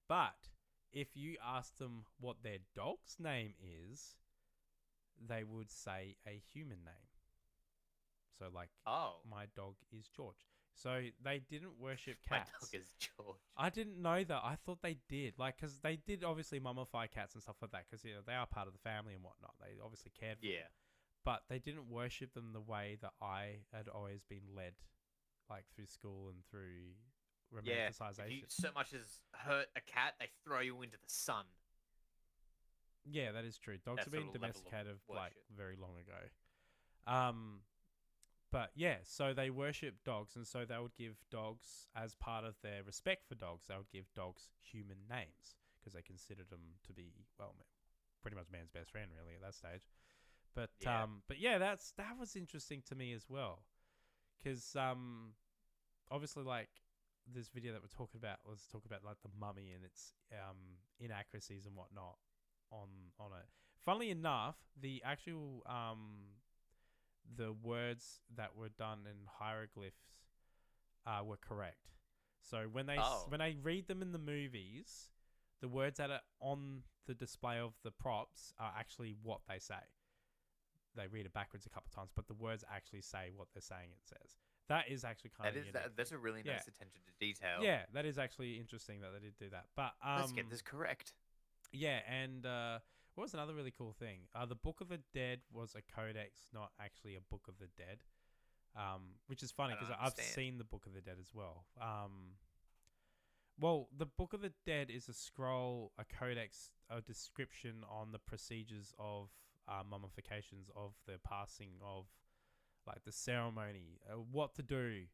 But if you asked them what their dog's name is, they would say a human name. So like, Oh. my dog is George. So they didn't worship My cats. dog is George. I didn't know that. I thought they did. Like, because they did obviously mummify cats and stuff like that. Because, you know, they are part of the family and whatnot. They obviously cared for them. Yeah. But they didn't worship them the way that I had always been led, like through school and through Yeah. romanticization. If you so much as hurt a cat, they throw you into the sun. Yeah, that is true. Dogs That have been sort of level of domesticated like worship. very long ago. But yeah, so they worship dogs, and so they would give dogs, as part of their respect for dogs, they would give dogs human names because they considered them to be, well, pretty much man's best friend, really, at that stage. But yeah, that was interesting to me as well, because obviously, like, this video that we're talking about was talking about like the mummy and its inaccuracies and whatnot on it. Funnily enough, the actual the words that were done in hieroglyphs were correct. So when they Oh. when I read them in the movies, the words that are on the display of the props are actually what they say. They read it backwards a couple of times, but the words actually say what they're saying it says. That is actually kind of That's a really Yeah. nice attention to detail. Yeah, that is actually interesting that they did do that. But Let's get this correct. yeah, and what was another really cool thing? The Book of the Dead was a codex, not actually a Book of the Dead. Which is funny I don't because I've understand. seen the Book of the Dead as well. Well, the Book of the Dead is a scroll, a codex, a description on the procedures of mummifications, of the passing of, like, the ceremony, what to do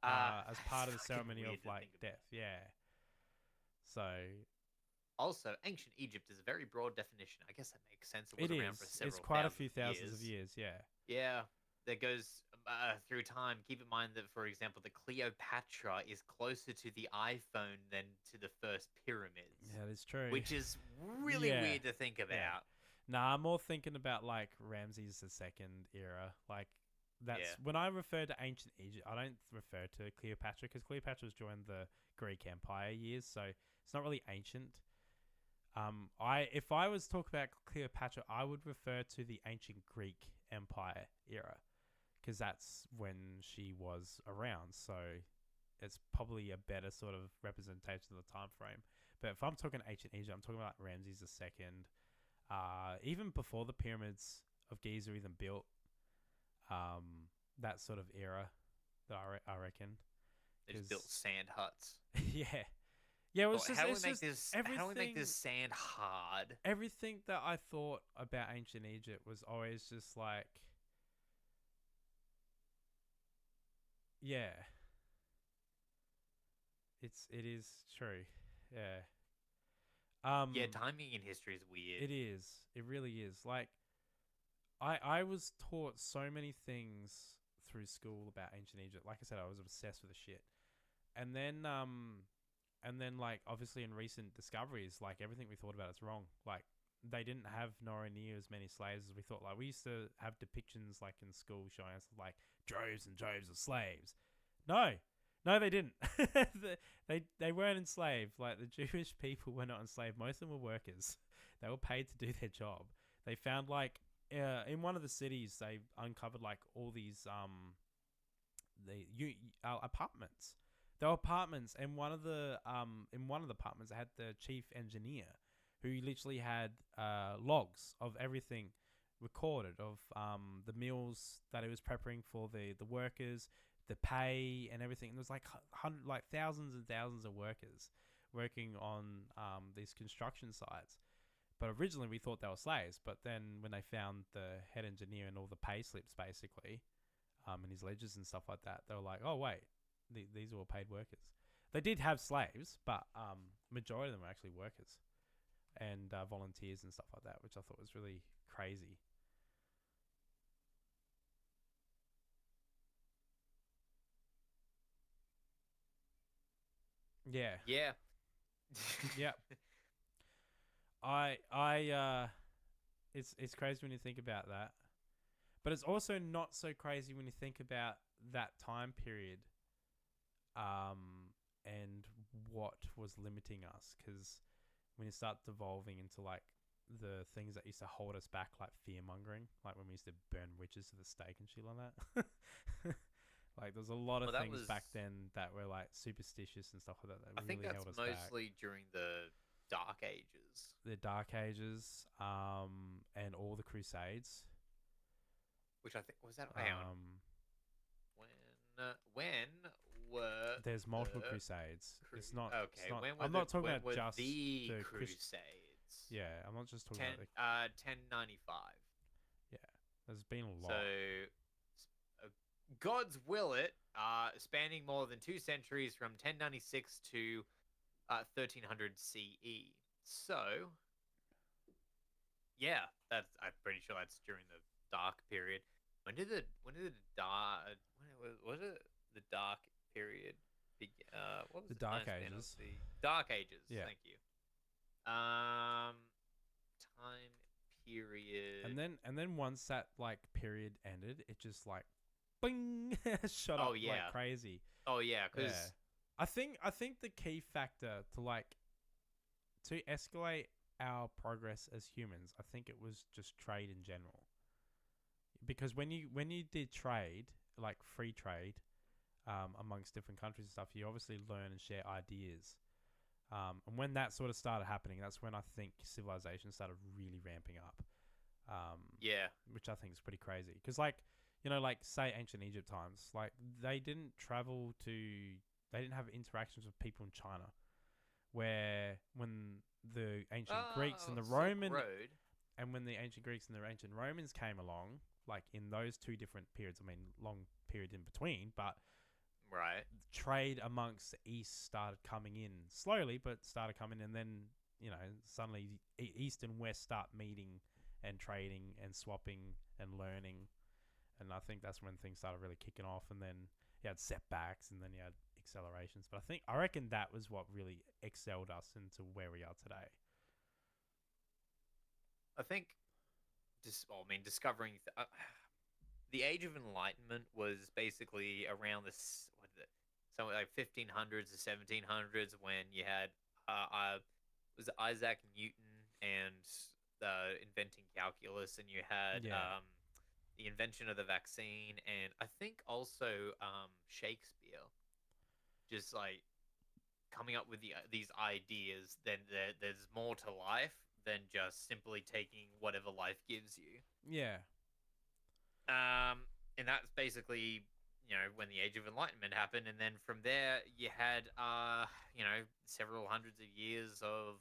as part of the fucking ceremony of, weird to like, think about. death. Yeah. So Also, ancient Egypt is a very broad definition. I guess that makes sense. It it was around is. for several It's quite a thousand few thousands of years. Yeah. Yeah, that goes through time. Keep in mind that, for example, the Cleopatra is closer to the iPhone than to the first pyramids, Yeah, that is true. which is really Yeah. weird to think about. Nah, I'm more thinking about, like, Ramses the Second era. Like, that's Yeah. when I refer to ancient Egypt, I don't refer to Cleopatra because Cleopatra was during the Greek Empire years, so it's not really ancient. If I was talking about Cleopatra, I would refer to the ancient Greek Empire era because that's when she was around. So it's probably a better sort of representation of the time frame. But if I'm talking ancient Egypt, I'm talking about Ramses the Second. Even before the pyramids of Giza even built, that sort of era that I reckon. They just built sand huts. Yeah. Yeah, it was just, How do it's we make just this? everything. How do we make this sand hard? Everything that I thought about ancient Egypt was always just like, yeah, it is true. Yeah. Yeah, timing in history is weird. It is. It really is. Like, I was taught so many things through school about ancient Egypt. Like I said, I was obsessed with the shit. And then like, obviously in recent discoveries, like, everything we thought about is wrong. Like, they didn't have nowhere near as many slaves as we thought. Like, we used to have depictions, like, in school showing us, like, droves and droves of slaves. No, they didn't. they weren't enslaved. Like, the Jewish people were not enslaved. Most of them were workers. They were paid to do their job. They found, like, in one of the cities, they uncovered, like, all these apartments. There were apartments, and one of the apartments had the chief engineer, who literally had logs of everything recorded, of the meals that he was preparing for the workers, the pay and everything. And there was like thousands and thousands of workers working on these construction sites. But originally we thought they were slaves. But then when they found the head engineer and all the pay slips, basically, and his ledgers and stuff like that, they were like, oh wait, these are all paid workers. They did have slaves, but majority of them were actually workers and volunteers and stuff like that, which I thought was really crazy. Yeah. Yeah. Yeah. It's crazy when you think about that. But it's also not so crazy when you think about that time period and what was limiting us, because when you start devolving into, like, the things that used to hold us back, like fear-mongering, like when we used to burn witches to the stake and shit like that. Like, there's a lot of things back then that were, like, superstitious and stuff like that I think really that's held us back. mostly during the Dark Ages. The Dark Ages, and all the Crusades. Which I think was that. Hang on. When were there's multiple Crusades? It's not. Okay. It's not, When were I'm not talking about were just the the Crusades? Yeah, I'm not just talking 1095. Yeah, there's been a lot. So, God's will it, spanning more than 2 centuries from 1096 to 1300 CE. So, yeah, I'm pretty sure that's during the Dark period. When did the dark period begin? What was The Dark time span of Ages. The Dark Ages. Yeah. Thank you. Time period. And then once that, like, period ended, it just, like, bing, shot up Oh, yeah. like crazy. Oh yeah, because I think the key factor to escalate our progress as humans, I think it was just trade in general. Because when you did trade, like free trade, amongst different countries and stuff, you obviously learn and share ideas. And when that sort of started happening, that's when I think civilization started really ramping up. Yeah. Which I think is pretty crazy. Because, say ancient Egypt times, they didn't they didn't have interactions with people in China. Where when the ancient Greeks and the Silk Road. and when the ancient Greeks and the ancient Romans came along, like in those two different periods, I mean, long period in between, but Right. trade amongst the East started coming in slowly, but started coming, and then suddenly East and West start meeting and trading and swapping and learning, and I think that's when things started really kicking off. And then you had setbacks, and then you had accelerations. But I reckon that was what really excelled us into where we are today. I think, discovering the Age of Enlightenment was basically around this, somewhere like 1500s to 1700s, when you had was it Isaac Newton and inventing calculus, and you had the invention of the vaccine, and I think also Shakespeare just like coming up with these ideas. Then there's more to life than just simply taking whatever life gives you. Yeah. And that's basically, when the Age of Enlightenment happened, and then from there you had, several hundreds of years of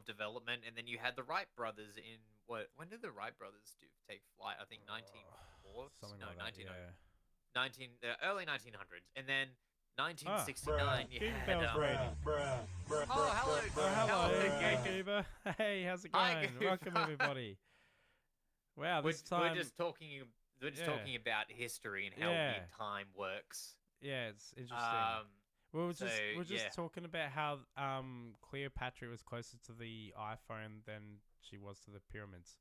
development, and then you had the Wright brothers in when did the Wright brothers take flight? I think 1904, something no, like that. 1900, early 1900s, and then 1969 you Goober had. Bell's rating. Oh, hello, Hello, Goober. Goober. Hey, how's it Hi, going? Goober. Welcome everybody. Wow, We're this time just talking. We're just talking about history and how weird time works. Yeah, it's interesting. We were just talking about how Cleopatra was closer to the iPhone than she was to the pyramids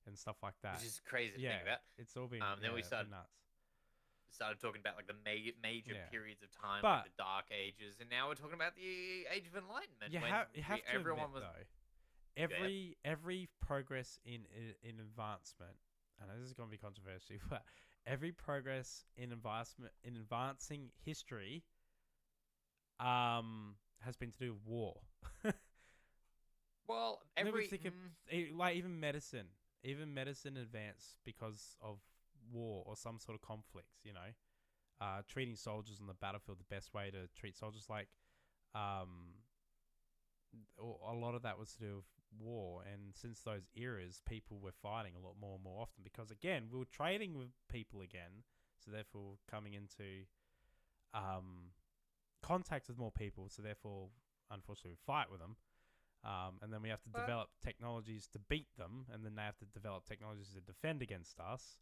and stuff like that. Which is crazy to think about. It's all been then we started nuts. Started talking about like the major periods of time, But like the Dark Ages, and now we're talking about the Age of Enlightenment. You have to everyone admit, was though, every progress in advancement, and this is going to be controversial, but every progress in advancing history has been to do with war. Well, even medicine advanced because of war or some sort of conflicts. Treating soldiers on the battlefield the best way to treat soldiers, a lot of that was to do with war. And since those eras, people were fighting a lot more and more often because, again, we were trading with people again, so therefore coming into contact with more people, so therefore unfortunately we fight with them, and then we have to develop technologies to beat them, and then they have to develop technologies to defend against us.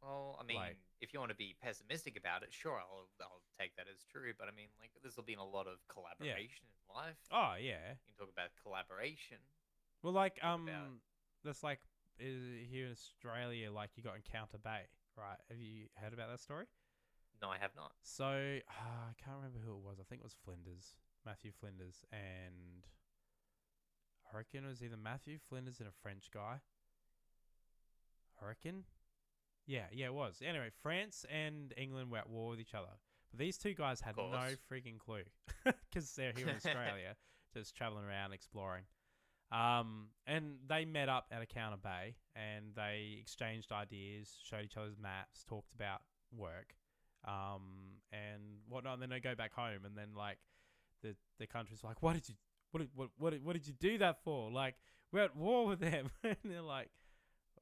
Well, I mean, if you want to be pessimistic about it, sure, I'll take that as true. But I mean, there's been a lot of collaboration in life. Oh yeah, you can talk about collaboration. Well, that's here in Australia, you got Encounter Bay, right? Have you heard about that story? No, I have not. So I can't remember who it was. I think it was Matthew Flinders, and I reckon it was either Matthew Flinders and a French guy. I reckon. Yeah, it was. Anyway, France and England were at war with each other. But these two guys had no freaking clue because they're here in Australia, just traveling around, exploring. And they met up at Encounter Bay, and they exchanged ideas, showed each other's maps, talked about work, and whatnot. And then they go back home, and then the country's like, what did you do that for? We're at war with them, and they're like,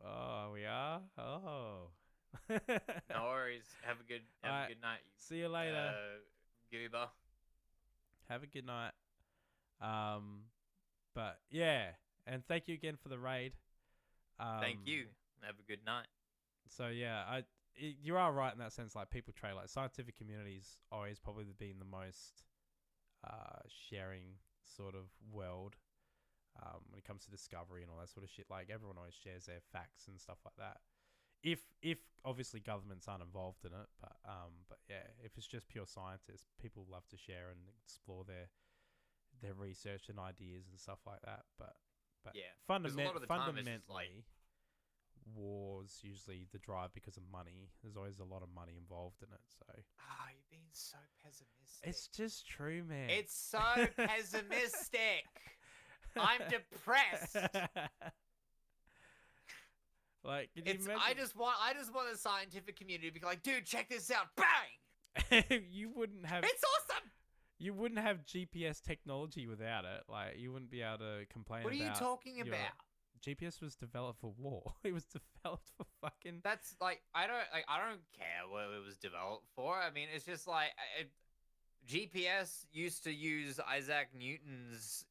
oh, we are? Oh. No worries. Have a good night. See you later. Goober. Have a good night. But yeah, and thank you again for the raid. Thank you. Have a good night. So yeah, you are right in that sense. People trade, scientific communities always probably been the most sharing sort of world. When it comes to discovery and all that sort of shit, everyone always shares their facts and stuff like that. if obviously governments aren't involved in it, but yeah, if it's just pure scientists, people love to share and explore their research and ideas and stuff like that. But Yeah, 'cause a lot of the time it's just fundamentally, war's usually the drive because of money. There's always a lot of money involved in it, so you're being so pessimistic. it's just true, man. It's so pessimistic. I'm depressed. Like, can you I just want the scientific community to be like, dude, check this out, bang! you wouldn't have It's awesome. you wouldn't have GPS technology without it. Like, you wouldn't be able to complain. What are you about talking your- about? GPS was developed for war. It was developed for fucking. That's like I don't care what it was developed for. I mean, it's just like GPS used to use Isaac Newton's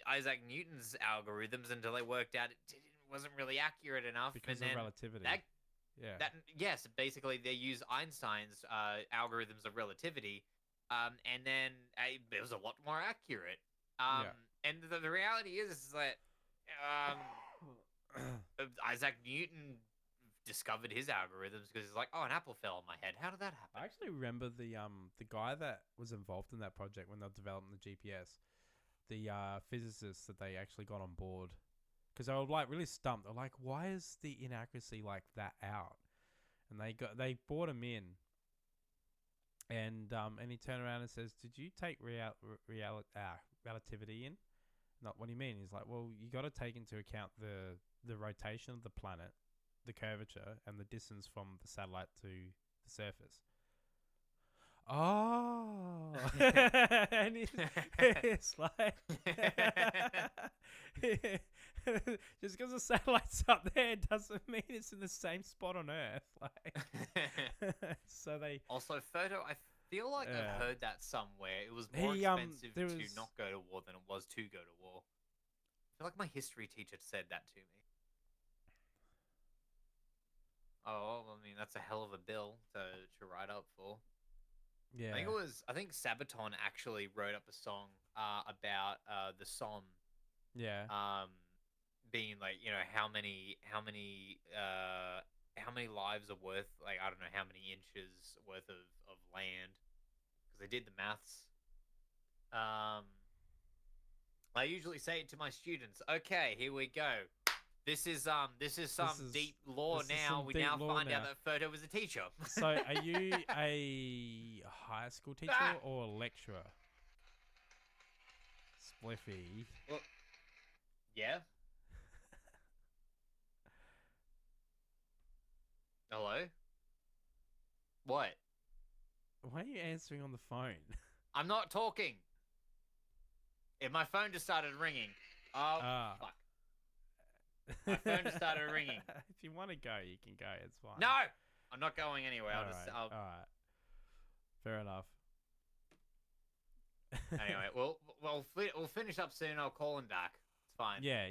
algorithms until they worked out it wasn't really accurate enough. Because and of then relativity. yes, basically they use Einstein's algorithms of relativity, and then it was a lot more accurate. And the reality is that Isaac Newton discovered his algorithms because he's like, oh, an apple fell on my head. How did that happen? I actually remember the guy that was involved in that project when they were developing the GPS, the physicists that they actually got on board, because they were like really stumped. They're like, why is the inaccuracy like that out? And they brought him in, and he turned around and says, did you take relativity in? Not what do you mean? He's like, well, you got to take into account the rotation of the planet, the curvature, and the distance from the satellite to the surface. Oh, and it's like, just because the satellite's up there doesn't mean it's in the same spot on Earth. Like, so they also I feel like I've heard that somewhere. It was more He, expensive to was- not go to war than it was to go to war. I feel like my history teacher said that to me. Oh, well, I mean, that's a hell of a bill to write up for. yeah. I think Sabaton actually wrote up a song about the Somme Yeah. being like, you know, how many lives are worth, like, I don't know how many inches worth of land, because they did the maths. I usually say it to my students. Okay, here we go. This is some deep lore this is now. some We deep now lore find out now. that Photo was a teacher. So, are you a high school teacher or a lecturer? Spliffy. Well, yeah. Hello? What? Why are you answering on the phone? I'm not talking. If my phone just started ringing. Oh, fuck. My phone just started ringing. If you want to go, you can go. It's fine. No! I'm not going anywhere. All right. Fair enough. Anyway, we'll finish up soon. I'll call him back. It's fine. Yeah.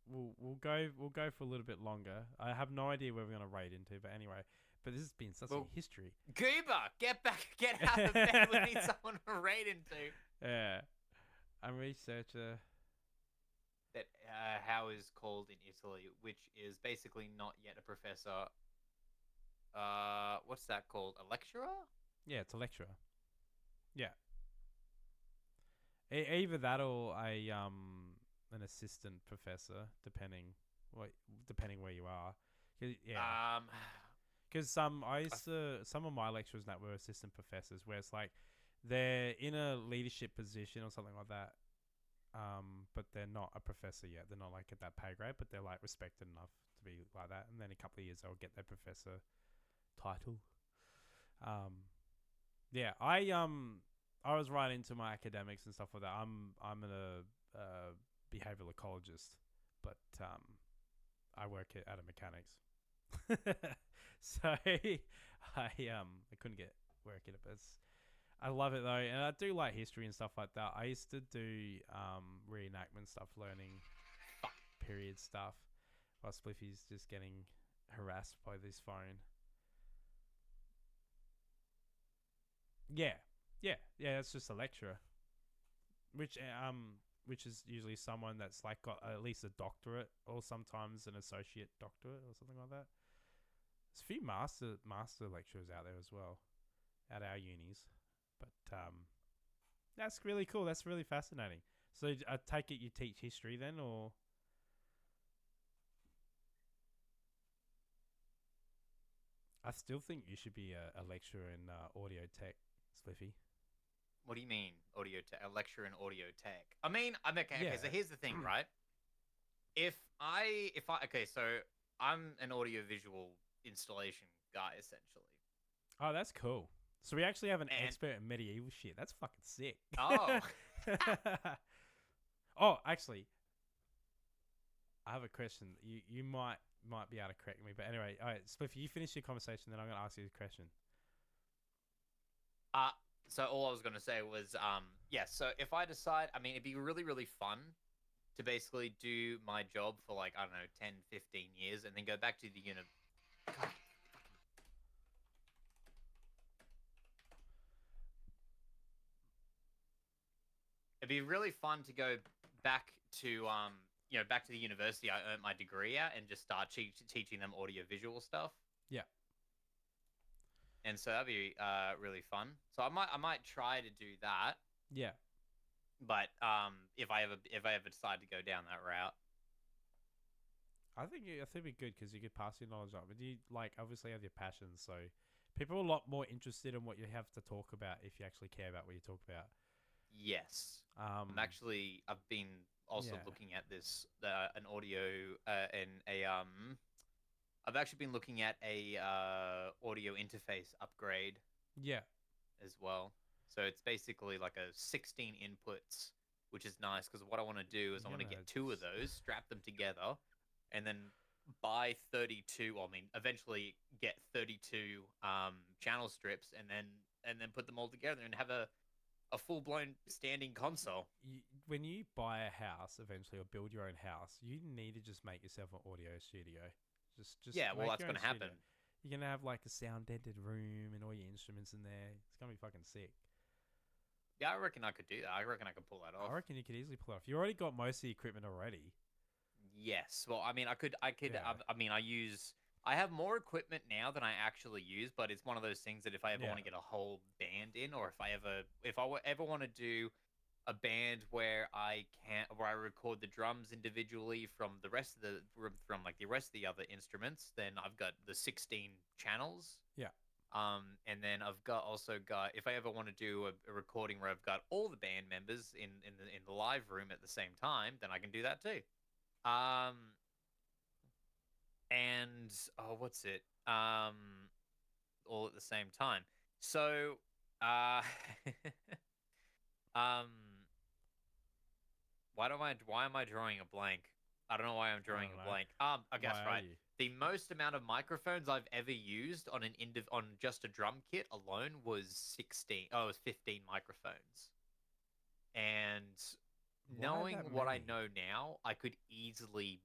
We'll go for a little bit longer. I have no idea where we're gonna raid into, but anyway. But this has been such a history. Goober, get out of bed. We need someone to raid into. Yeah. I'm a researcher. That how is called in Italy, which is basically not yet a professor. What's that called? A lecturer? Yeah, it's a lecturer. Yeah. Either that or an assistant professor, depending where you are. Yeah. Because some of my lecturers that were assistant professors, where it's like they're in a leadership position or something like that, but they're not a professor yet. They're not like at that pay grade, but they're like respected enough to be like that. And then in a couple of years, they'll get their professor title. Yeah, I was right into my academics and stuff like that. I'm a behavioral ecologist, but I work at a mechanics. So I couldn't get work in it, but I love it though, and I do like history and stuff like that. I used to do reenactment stuff, learning period stuff, while Spliffy's just getting harassed by this phone. Yeah, that's just a lecturer, which is usually someone that's like got at least a doctorate or sometimes an associate doctorate or something like that. There's a few master lecturers out there as well, at our unis. But that's really cool. That's really fascinating. So I take it you teach history then, or? I still think you should be a lecturer in audio tech, Spliffy. What do you mean, audio tech? A lecturer in audio tech? I mean, okay. Yeah. So here's the thing, right? Okay, so I'm an audiovisual installation guy essentially. Oh, that's cool. So we actually have an And- expert in medieval shit. That's fucking sick. Oh, Oh, actually, I have a question. You might be able to correct me, but anyway, all right, Spliffy, you finish your conversation, then I'm going to ask you a question. so all I was gonna say was, yeah. So if I decide, I mean, it'd be really, really fun to basically do my job for like, I don't know, 10, 15 years, and then go back to the uni. It'd be really fun to go back to back to the university I earned my degree at and just start teaching them audiovisual stuff. Yeah. And so that'd be really fun. So I might try to do that. Yeah. But if I ever decide to go down that route, I think it'd be good because you could pass your knowledge on. But you obviously have your passions, so people are a lot more interested in what you have to talk about if you actually care about what you talk about. yes, I've been also looking at this an audio I've actually been looking at a audio interface upgrade. Yeah. As well. So it's basically like a 16 inputs, which is nice because what I want to do is I want to get 2 of those, strap them together, and then buy 32. I mean, eventually get 32 channel strips, and then put them all together and have a full-blown standing console. When you buy a house eventually or build your own house, you need to just make yourself an audio studio. Just yeah, well, that's going to happen. You're going to have like a sound-dented room and all your instruments in there. It's going to be fucking sick. Yeah, I reckon I could do that. I reckon I could pull that off. I reckon you could easily pull it off. You already got most of the equipment already. Yes. Well, I mean, I could. Yeah. I have more equipment now than I actually use, but it's one of those things that if I ever want to get a whole band in, or if I ever want to do a band where I record the drums individually from the rest of the other instruments, then I've got the 16 channels. Yeah. And then I've also got if I ever want to do a recording where I've got all the band members in the live room at the same time, then I can do that too. And what's it? All at the same time. So, why am I drawing a blank? I don't know why I'm drawing a blank. I guess right. The most amount of microphones I've ever used on on just a drum kit alone was 16. Oh, it was 15 microphones. And knowing what I know now, I could easily,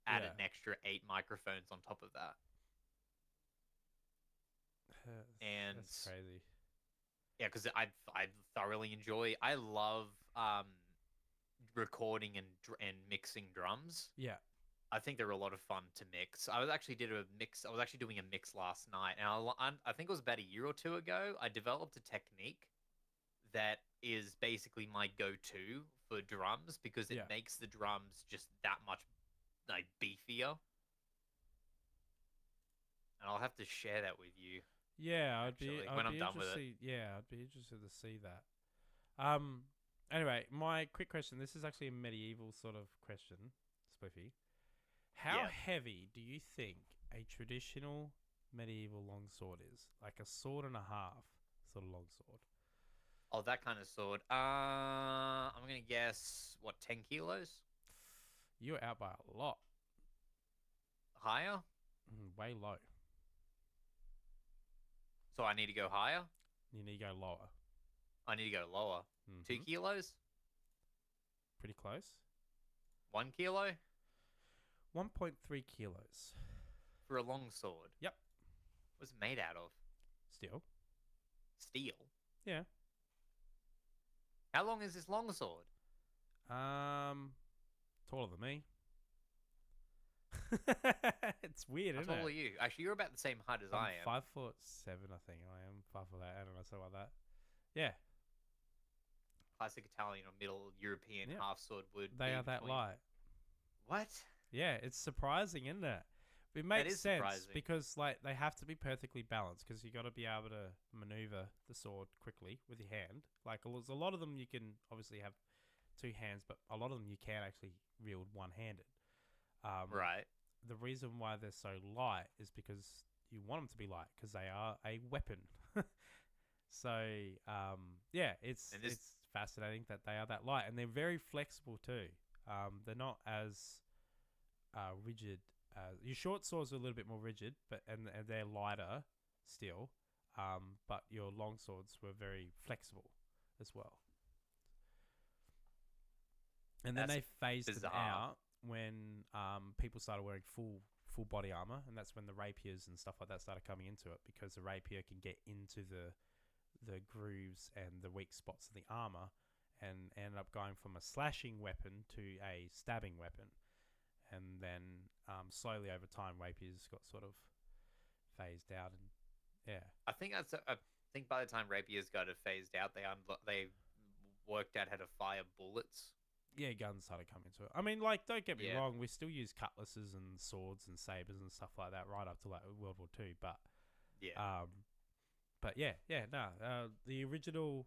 add an extra 8 microphones on top of that. And that's crazy. Yeah, because I thoroughly enjoy. I love recording and mixing drums. Yeah. I think they're a lot of fun to mix. I was actually doing a mix last night, and I think it was about a year or 2 ago. I developed a technique that is basically my go-to for drums because it makes the drums just that much beefier. And I'll have to share that with you. Yeah, I'd be done with it. Yeah, I'd be interested to see that. Anyway, my quick question. This is actually a medieval sort of question, Spliffy. How heavy do you think a traditional medieval longsword is? Like a sword and a half sort of longsword. Oh, that kind of sword. I'm going to guess, 10 kilos? You're out by a lot. Higher? Way low. So I need to go higher? You need to go lower. I need to go lower. 2 kilos? Pretty close. 1 kilo? 1.3 kilos. For a long sword? Yep. What's it made out of? Steel. Steel? Yeah. How long is this long sword? Taller than me. It's weird, How isn't tall are it? you? Actually, you're about the same height as I'm I am. 5'7", I think I am 5'8". I don't know, something like that. Yeah, Classic Italian or Middle European yeah. half sword would They be are that between. light. What? Yeah, it's surprising, isn't it? It That makes is sense surprising. because like they have to be perfectly balanced because you got to be able to maneuver the sword quickly with your hand. Like there's a lot of them you can obviously have two hands, but a lot of them you can actually wield one-handed. Right. The reason why they're so light is because you want them to be light because they are a weapon. So yeah, it's And this it's fascinating that they are that light, and they're very flexible too. They're not as rigid. Your short swords are a little bit more rigid, and they're lighter still. But your long swords were very flexible as well. And then That's they phased them bizarre. out when people started wearing full body armor, and that's when the rapiers and stuff like that started coming into it because the rapier can get into the grooves and the weak spots of the armor, and ended up going from a slashing weapon to a stabbing weapon. And then slowly over time, rapiers got sort of phased out, and yeah, I think I think by the time rapiers got phased out, they worked out how to fire bullets. yeah, guns started coming into it. I mean, like, don't get me Yeah. wrong, we still use cutlasses and swords and sabers and stuff like that right up to like World War II, but Yeah. but yeah, no, the original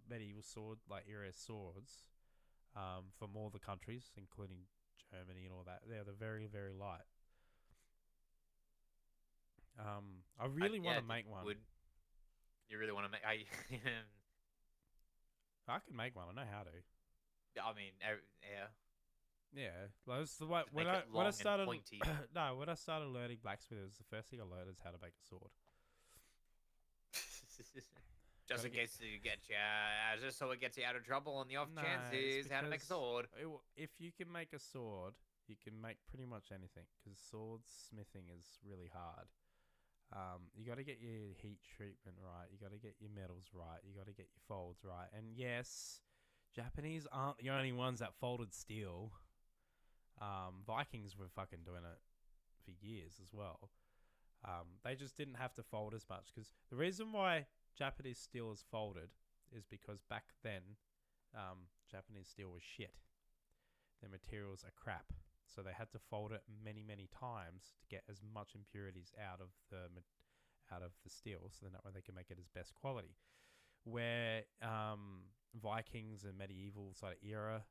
medieval sword like era swords from all the countries, including Germany and all that, they're very very light. I really want to make one. Would you really want to make? I I can make one. I know how to. I mean, yeah. Yeah, that's the way, To when make I it when I long and started pointy. no, when I started learning blacksmith, it was the first thing I learned is how to make a sword. Just Gotta in get- case you get you, just so it gets you out of trouble on the off No, chance it's is how to make a because sword. If you can make a sword, you can make pretty much anything because sword smithing is really hard. You got to get your heat treatment right. You got to get your metals right. You got to get your folds right. And yes, Japanese aren't the only ones that folded steel. Vikings were fucking doing it for years as well. They just didn't have to fold as much because the reason why Japanese steel is folded is because back then Japanese steel was shit. Their materials are crap, so they had to fold it many times to get as much impurities out of the steel, so then that way they can make it as best quality. Where Vikings and medieval sort of era,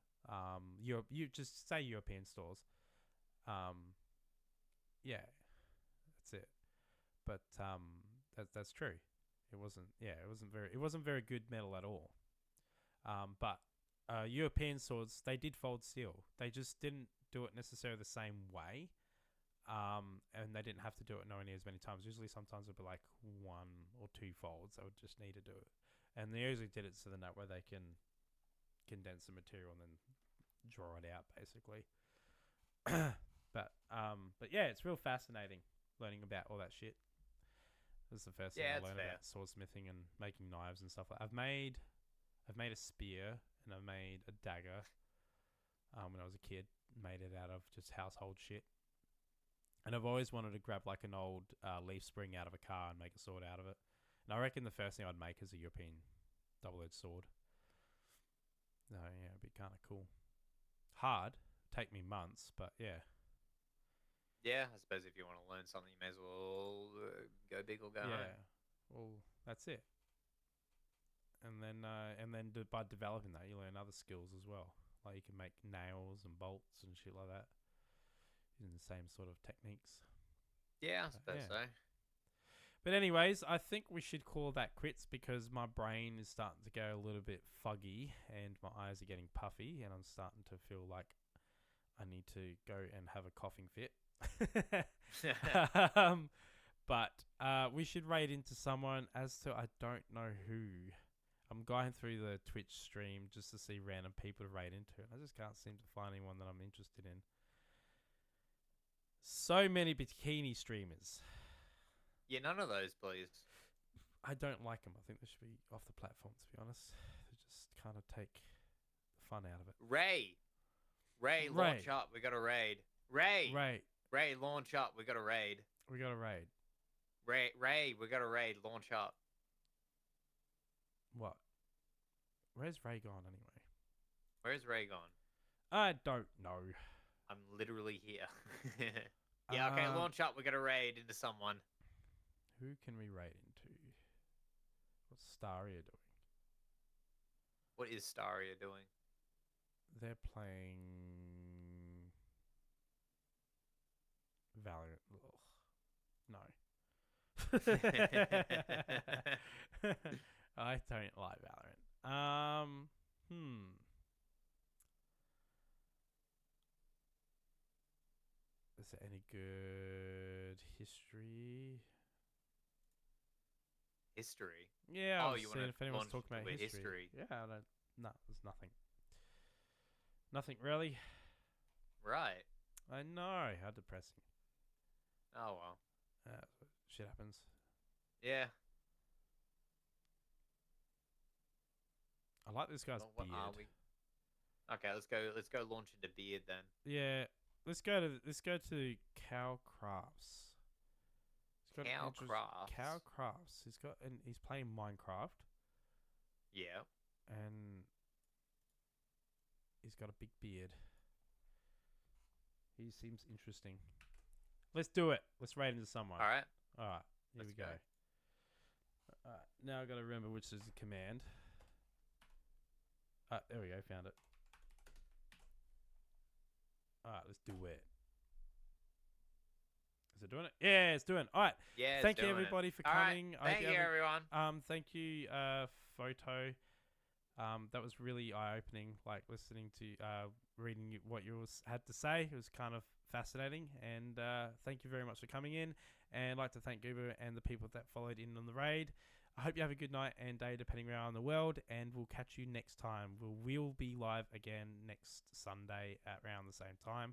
Europe, you just say European stores, yeah, that's it. But that's true. It wasn't very good metal at all. But European swords, they did fold steel. They just didn't do it necessarily the same way. And they didn't have to do it nowhere near as many times. Usually sometimes it'd be like 1 or 2 folds. They would just need to do it. And they usually did it so then that way they can condense the material and then draw it out basically. But yeah, it's real fascinating learning about all that shit. This is the first thing I learned about swordsmithing and making knives and stuff. I've made a spear and I've made a dagger. When I was a kid, made it out of just household shit. And I've always wanted to grab like an old leaf spring out of a car and make a sword out of it. And I reckon the first thing I'd make is a European double-edged sword. No, yeah, it'd be kind of cool. Hard, take me months, but yeah. Yeah, I suppose if you want to learn something, you may as well go big or go home. Yeah, well, that's it. And then by developing that, you learn other skills as well. Like you can make nails and bolts and shit like that using the same sort of techniques. Yeah, I suppose so. But anyways, I think we should call that quits because my brain is starting to go a little bit foggy and my eyes are getting puffy and I'm starting to feel like I need to go and have a coughing fit. But we should raid into someone as to I don't know who. I'm going through the Twitch stream just to see random people to raid into it. I just can't seem to find anyone that I'm interested in. So many bikini streamers. Yeah, none of those, please. I don't like them. I think they should be off the platform, to be honest. They just kind of take the fun out of it. Ray, launch up. We got a raid. Ray. Ray. Ray, launch up. We got a raid. We got a raid. Ray, we got a raid. Launch up. What? Where's Ray gone anyway? Where's Ray gone? I don't know. I'm literally here. Yeah, okay, launch up. We got a raid into someone. Who can we raid into? What's Staria doing? What is Staria doing? They're playing Valorant. Ugh. No. I don't like Valorant. Is there any good history? History? Yeah. Oh, I was you seeing wanna if anyone's launch talking about into a history. history? Yeah, I don't. No, there's nothing. Nothing really. Right. I know. How depressing. Oh, well. Shit happens. Yeah. I like this guy's Well, what beard. are we? Okay, let's go launch into beard then. Yeah, let's go to Cow Crafts. Cow Crafts? Cow Crafts. He's playing Minecraft Yeah. and he's got a big beard. He seems interesting. Let's do it. Let's raid into someone. All right. All right. Here Let's we go. go. All right. Now I got to remember which is the command. There we go. Found it. All right. Let's do it. Is it doing it? Yeah, it's doing it. All right. Yeah. Thank you everybody for coming. All right. Thank you, everyone. Thank you, Photo. That was really eye-opening. Like listening to, reading what you had to say. It was kind of fascinating. And thank you very much for coming in. And I'd like to thank Goober and the people that followed in on the raid. I hope you have a good night and day, depending where you are in the world. And we'll catch you next time. We'll be live again next Sunday at around the same time.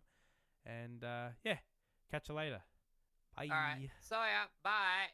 And yeah, catch you later. Bye. All right. So yeah. Bye.